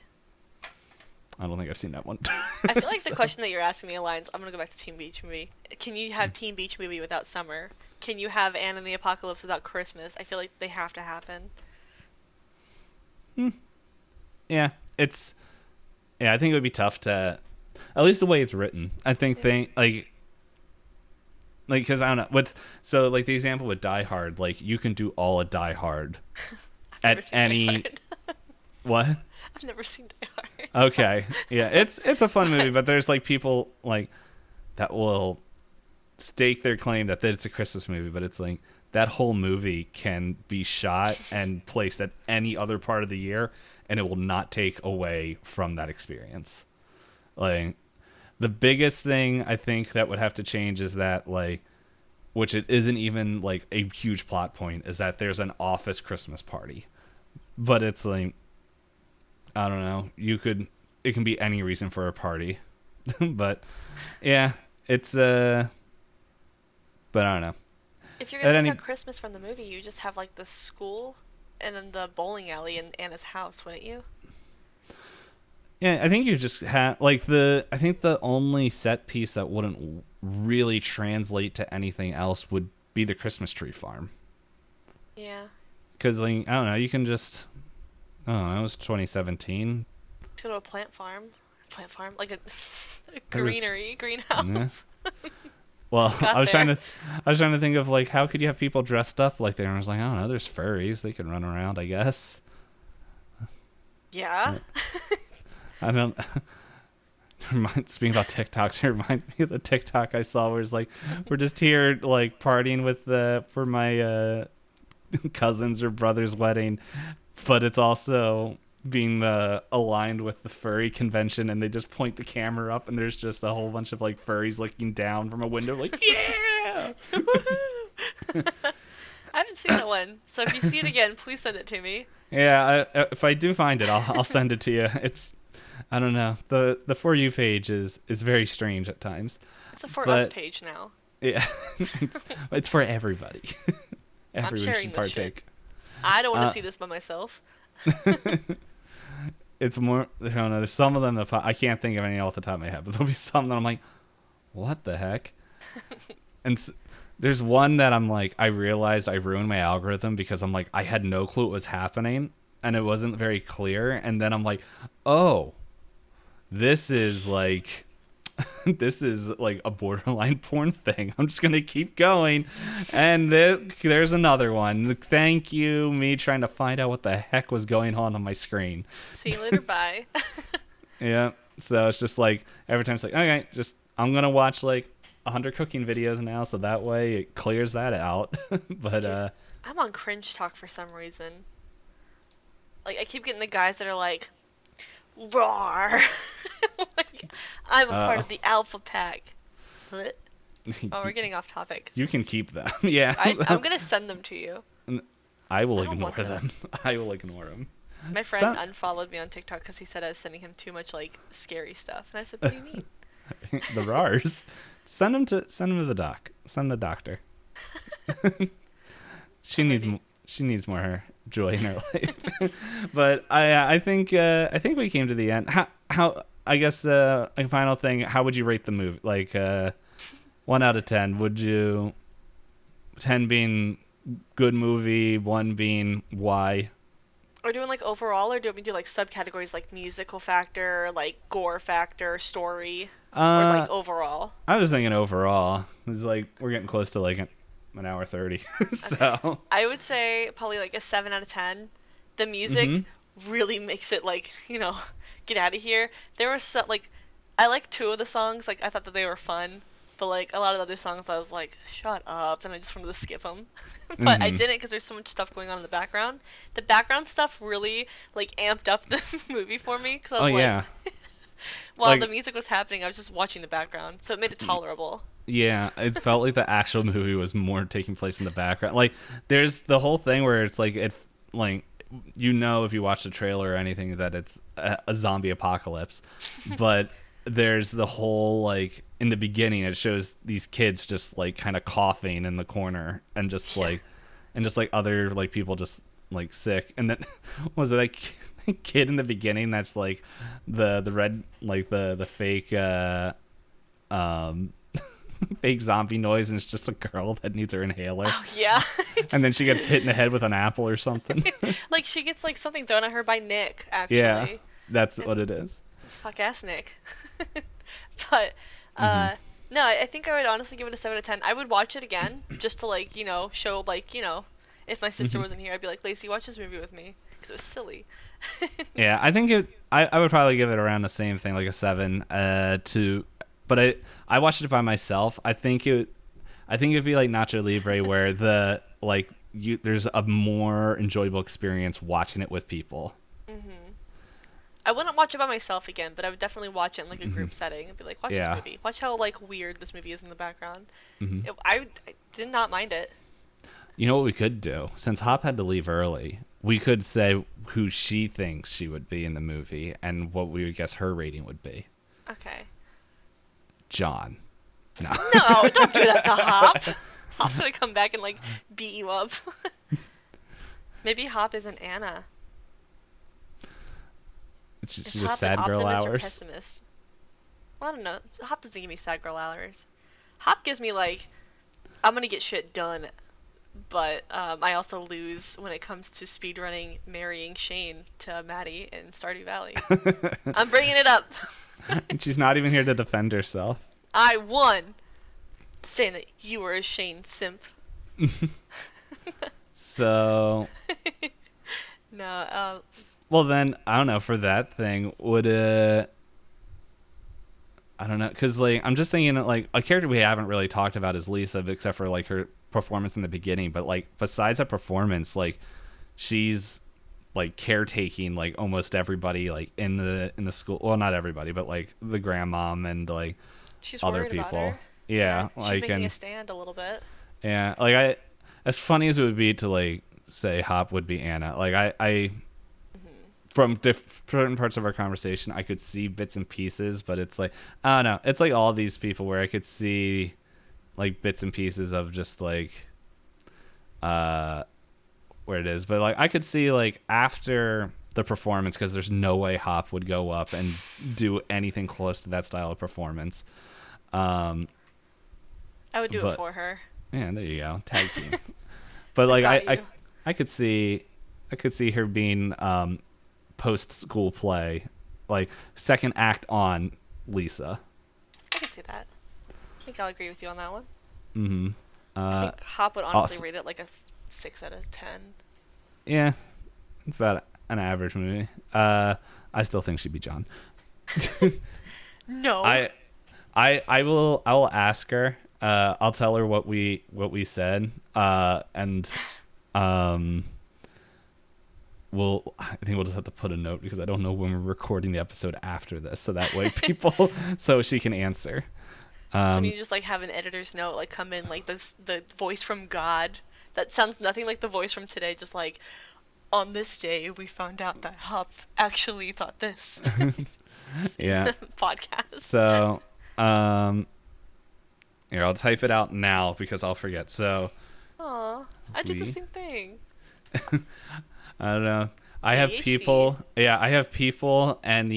I don't think I've seen that one. I feel like So- the question that you're asking me aligns. I'm gonna go back to Teen Beach Movie. Can you have Teen Beach Movie without summer? Can you have Anne and the Apocalypse without Christmas? I feel like they have to happen. yeah, I think it would be tough to, at least the way it's written. I think because I don't know like the example with Die Hard, like you can do all of Die Hard I've never at seen Die any Hard. what? I've never seen Die Hard. Okay, yeah, it's a fun movie, but there's like people like that will stake their claim that it's a Christmas movie, but it's like that whole movie can be shot and placed at any other part of the year, and it will not take away from that experience. Like the biggest thing I think that would have to change is that like, which it isn't even like a huge plot point, is that there's an office Christmas party, but it's like, I don't know, it can be any reason for a party. But yeah, it's but I don't know. If you're gonna At take any- out Christmas from the movie, you just have like the school and then the bowling alley in Anna's house, wouldn't you? Yeah, I think you just have like I think the only set piece that wouldn't really translate to anything else would be the Christmas tree farm. Yeah. Because like, I don't know, you can just, I don't know, it was 2017. To go to a plant farm, like a There was- greenhouse. Yeah. Well, Got I was there. trying to think of like how could you have people dressed up like that? And I was like, I don't know, there's furries, they can run around, I guess. Yeah. I don't. Speaking about TikToks, it reminds me of the TikTok I saw where it's like, we're just here like partying with for my cousin's or brother's wedding, but it's also being aligned with the furry convention, and they just point the camera up, and there's just a whole bunch of like furries looking down from a window, like yeah. I haven't seen that one, so if you see it again, please send it to me. Yeah, if I do find it, I'll send it to you. It's, I don't know, the For You page is very strange at times. It's a For But- Us page now. Yeah, it's for everybody. Everyone sharing should this shit. partake. I don't want to Uh, see this by myself. It's more, I don't know, there's some of them that I can't think of any off the top of my head, but there'll be some that I'm like, what the heck? And there's one that I'm like, I realized I ruined my algorithm because I'm like, I had no clue what was happening and it wasn't very clear. And then I'm like, oh, this is like a borderline porn thing. I'm just going to keep going. And there's another one. Thank you, me trying to find out what the heck was going on my screen. See you later, bye. Yeah. So it's just like, every time it's like, okay, I'm going to watch like 100 cooking videos now, so that way it clears that out. But Dude, I'm on cringe talk for some reason. Like, I keep getting the guys that are like, roar. Like, I'm a part of the alpha pack. What? Oh, we're getting off topic. you can keep them. Yeah. I'm gonna send them to you. I will I don't ignore want them. I will ignore them. My friend unfollowed me on TikTok because he said I was sending him too much like scary stuff, and I said, "What do you mean?" The RARs. Send them to the doc. Send the doctor. She needs more joy in her life. But I think we came to the end. How I guess a final thing. How would you rate the movie? Like 1 out of 10. Would you 10 being good movie, 1 being why? Are we doing like overall, or do we do like subcategories like musical factor, like gore factor, story, or like overall? I was thinking overall. It's like we're getting close to like an hour 30. So I would say probably like a 7 out of 10. The music really makes it like, get out of here. There was some, like, I like 2 of the songs, like I thought that they were fun, but like a lot of the other songs I was like, shut up, and I just wanted to skip them. But I didn't because there's so much stuff going on in the background. The background stuff really like amped up the movie for me because I was yeah. while Like- the music was happening, I was just watching the background, so it made it tolerable. Yeah, it felt like the actual movie was more taking place in the background. Like, there's the whole thing where it's like, if you watch the trailer or anything that it's a zombie apocalypse, but there's the whole, like, in the beginning, it shows these kids just, like, kind of coughing in the corner and just, like, other, like, people just like sick, and then was it like kid in the beginning that's like the red, like the fake um fake zombie noise, and it's just a girl that needs her inhaler, Oh yeah. and then she gets hit in the head with an apple or something. Like she gets like something thrown at her by Nick, Yeah, actually. that's And what it is. fuck ass Nick. But Mhm. no, I think I would honestly give it a 7 out of 10. I would watch it again just to like show like if my sister Mhm. wasn't here, I'd be like, Lacey, watch this movie with me because it was silly. Yeah, I think I would probably give it around the same thing, like a 7. But I watched it by myself. I think it'd be like Nacho Libre, where there's a more enjoyable experience watching it with people. Hmm. I wouldn't watch it by myself again, but I would definitely watch it in like a group setting and be like, watch this Yeah. movie. Watch how like weird this movie is in the background. Hmm. I did not mind it. You know what we could do? Since Hop had to leave early, we could say who she thinks she would be in the movie and what we would guess her rating would be. Okay. John. No. No, don't do that to Hop. Hop's gonna come back and like beat you up. Maybe Hop isn't Anna. It's Is just Hop sad an girl optimist or hours. pessimist? Well, I don't know. Hop doesn't give me sad girl hours. Hop gives me like, I'm gonna get shit done, but I also lose when it comes to speedrunning marrying Shane to Maddie in Stardew Valley. I'm bringing it up. She's not even here to defend herself. I won, saying that you were a Shane simp. So, No, well then, I don't know, for that thing, would I don't know, because like I'm just thinking like a character we haven't really talked about is Lisa, except for like her performance in the beginning. But like besides that performance, like she's like caretaking like almost everybody like in the school. Well, not everybody, but like the grandmom and like she's other worried about people. her. Yeah, She's like making a and stand a little bit. yeah, as funny as it would be to like say Hop would be Anna, like I from different parts of our conversation, I could see bits and pieces, but it's like, I don't know. It's like all these people where I could see like bits and pieces of just like, where it is. But like, I could see like after the performance, because there's no way Hop would go up and do anything close to that style of performance. I would do it but- for her. Yeah, there you go. Tag team. But like, got I you. could see her being, post school play, like second act on Lisa. I can see that. I think I'll agree with you on that one. Mm-hmm. I think Hop would honestly awesome. rate it like a 6 out of 10. Yeah, it's about an average movie. I still think she'd be John. No. I will ask her. I'll tell her what we said. And I think we'll just have to put a note because I don't know when we're recording the episode after this, so that way people so she can answer. So you just like have an editor's note like come in like the voice from God that sounds nothing like the voice from today, just like on this day we found out that Hop actually thought this. Yeah. Podcast. So, here, I'll type it out now because I'll forget. So, Aw, I did the We- same thing. I don't know. I have ADHD. people. Yeah, I have people and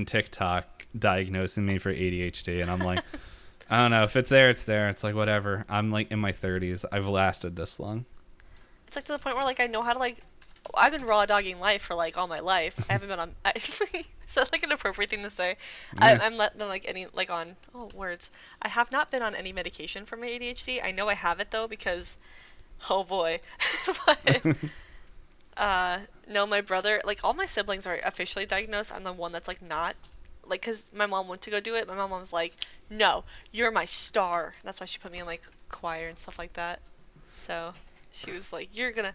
TikTok diagnosing me for ADHD, and I'm like, I don't know if it's there. It's there. It's like whatever. I'm like in my 30s. I've lasted this long. It's like to the point where like I know how to like. I've been raw dogging life for like all my life. I haven't been on. Is that like an appropriate thing to say? Yeah. I'm not like any like on. Oh words. I have not been on any medication for my ADHD. I know I have it though because, oh boy. But, no, my brother, like all my siblings are officially diagnosed. I'm the one that's like not. Like, cause my mom went to go do it. My mom was like, "No, you're my star." That's why she put me in like choir and stuff like that. So she was like, you're gonna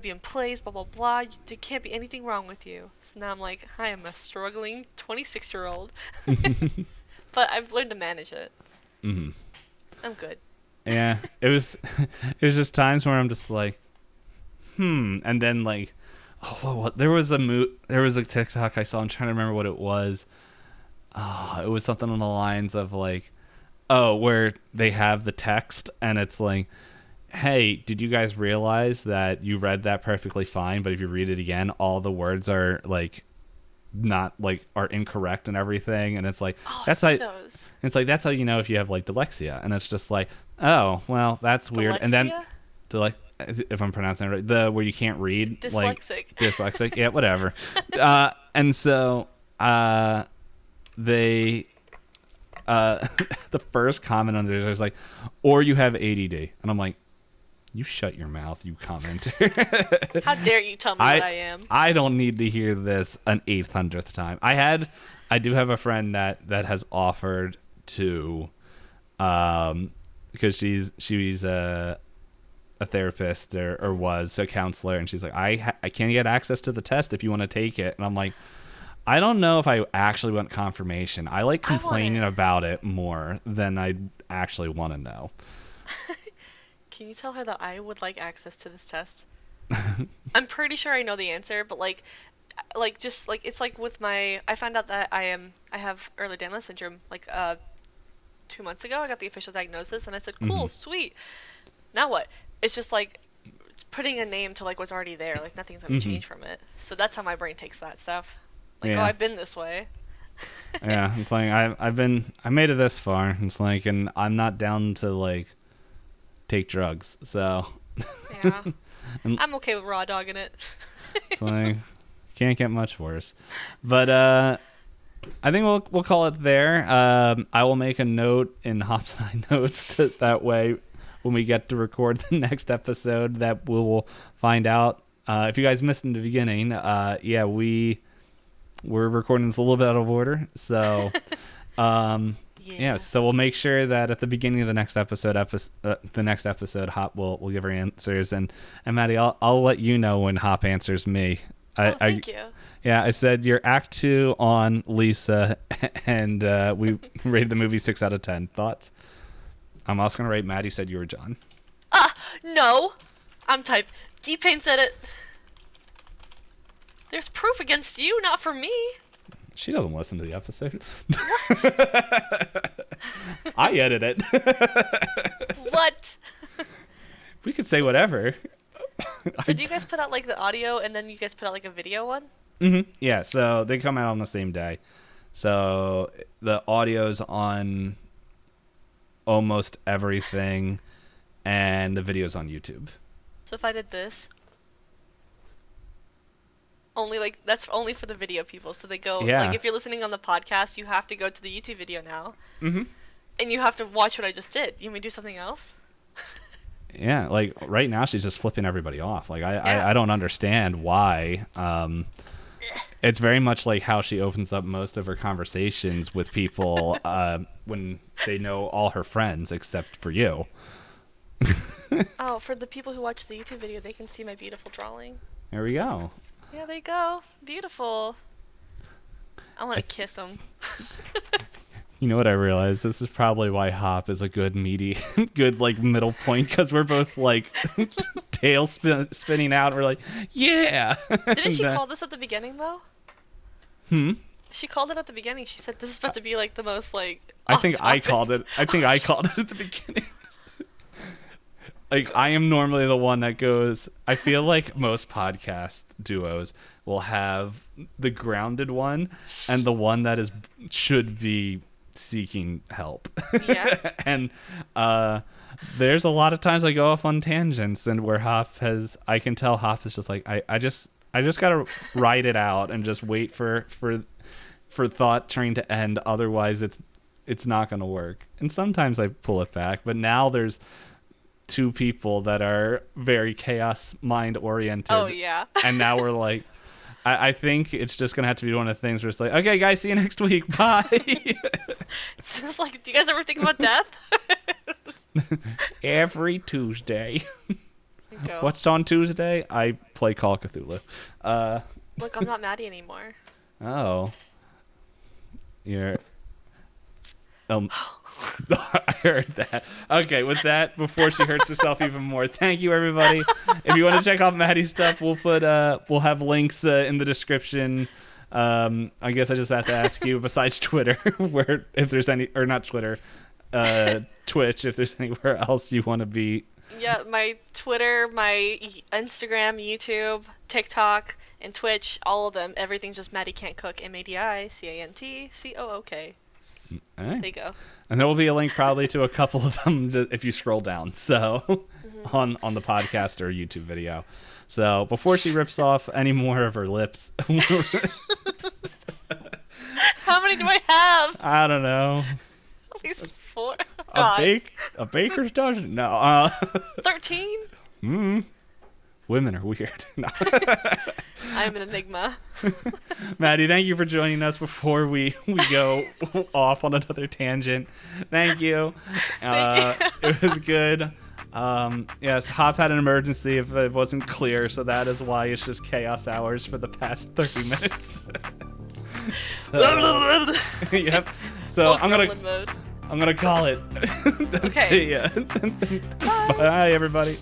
be in plays, blah blah blah. There can't be anything wrong with you." So now I'm like, I am a struggling 26-year-old, but I've learned to manage it. Mm-hmm. I'm good. Yeah, it was just times where I'm just like, and then like, oh, what? There was a TikTok I saw. I'm trying to remember what it was. Oh, it was something on the lines of like, oh, where they have the text and it's like, hey, did you guys realize that you read that perfectly fine, but if you read it again, all the words are like not like are incorrect and everything, and it's like Oh, I that's see like those. it's like that's how you know if you have like dyslexia, and it's just like, oh well, that's weird. And then Dyslexia? if I'm pronouncing it right, the where you can't read, like Dyslexic. dyslexic, yeah, whatever. And so they the first comment on there is like, or you have ADD, and I'm like, you shut your mouth, you commenter. How dare you tell me what I am? I don't need to hear this an 800th time. I do have a friend that has offered to, because she's a therapist or was a counselor, and she's like, I can't get access to the test if you want to take it, and I'm like, I don't know if I actually want confirmation. I like complaining about it more than I actually want to know. Can you tell her that I would like access to this test? I'm pretty sure I know the answer, but just like it's like with my, I found out that I have Ehlers-Danlos syndrome like 2 months ago. I got the official diagnosis, and I said, cool, sweet. Now what? It's just like putting a name to like what's already there. Like nothing's gonna change from it. So that's how my brain takes that stuff. Like, Yeah. oh, I've been this way. Yeah, it's like I made it this far. It's like, and I'm not down to like take drugs, so Yeah. I'm okay with raw dogging it. it's like can't get much worse. But I think we'll call it there. I will make a note in Hops and I notes to that way when we get to record the next episode that we will find out. If you guys missed in the beginning, yeah, we're recording this a little bit out of order, so yeah, so we'll make sure that at the beginning of the next episode, Hop will give her answers, and Maddie, I'll let you know when Hop answers me. Thank you. Yeah, I said you're Act 2 on Lisa, and we rated the movie 6 out of 10. Thoughts? I'm also gonna rate Maddie said you were John. No, I'm type. Payne said it. There's proof against you, not for me. She doesn't listen to the episode. I edit it. What? We could say whatever. So do you guys put out like the audio and then you guys put out like a video one? Mm-hmm. Yeah, so they come out on the same day. So the audio's on almost everything, and the video's on YouTube. So if I did this, only like that's only for the video people. So they go like if you're listening on the podcast, you have to go to the YouTube video now. Mm-hmm. And you have to watch what I just did. You want me to do something else? Yeah, like right now she's just flipping everybody off. Like I don't understand why. It's very much like how she opens up most of her conversations with people when they know all her friends except for you. Oh, for the people who watch the YouTube video, they can see my beautiful drawing. There we go. Yeah, there you go. Beautiful. I want to kiss him. You know what I realized? This is probably why Hop is a good good like middle point, because we're both like tail spinning out. And we're like, yeah. Didn't she call this at the beginning though? She called it at the beginning. She said this is about to be like the most like. I think I called it. I think I called it at the beginning. Like, I am normally the one that goes. I feel like most podcast duos will have the grounded one and the one that should be seeking help. Yeah. And there's a lot of times I go off on tangents, and where I can tell Hop is just like, I just gotta write it out and just wait for thought train to end. Otherwise, it's not gonna work. And sometimes I pull it back, but now there's two people that are very chaos mind oriented. Oh yeah. And now we're like, I think it's just gonna have to be one of the things where it's like, okay guys, see you next week, bye. It's just like, do you guys ever think about death? Every Tuesday. Go. What's on Tuesday? I play Call of Cthulhu. Look, I'm not Maddie anymore. Oh. You're I heard that. Okay, with that, before she hurts herself even more, thank you everybody. If you want to check out Maddie's stuff, we'll have links in the description. I guess I just have to ask you, besides Twitter, where if there's any, or not Twitter, Twitch, if there's anywhere else you want to be Yeah, my Twitter, my Instagram, YouTube, TikTok, and Twitch, all of them, everything's just MadiCantCook, MadiCantCook. All There right. you go. And there will be a link probably to a couple of them if you scroll down. So on the podcast or YouTube video. So before she rips off any more of her lips, How many do I have? I don't know. At least 4. God. A baker's dozen? No. 13? Women are weird. No. I'm an enigma. Maddie, thank you for joining us before we go off on another tangent. Thank you. Thank you. It was good. Yes, Hop had an emergency if it wasn't clear, so that is why it's just chaos hours for the past 30 minutes. So, yep. So Full gremlin mode. I'm gonna call it. Okay. See ya. Bye, everybody.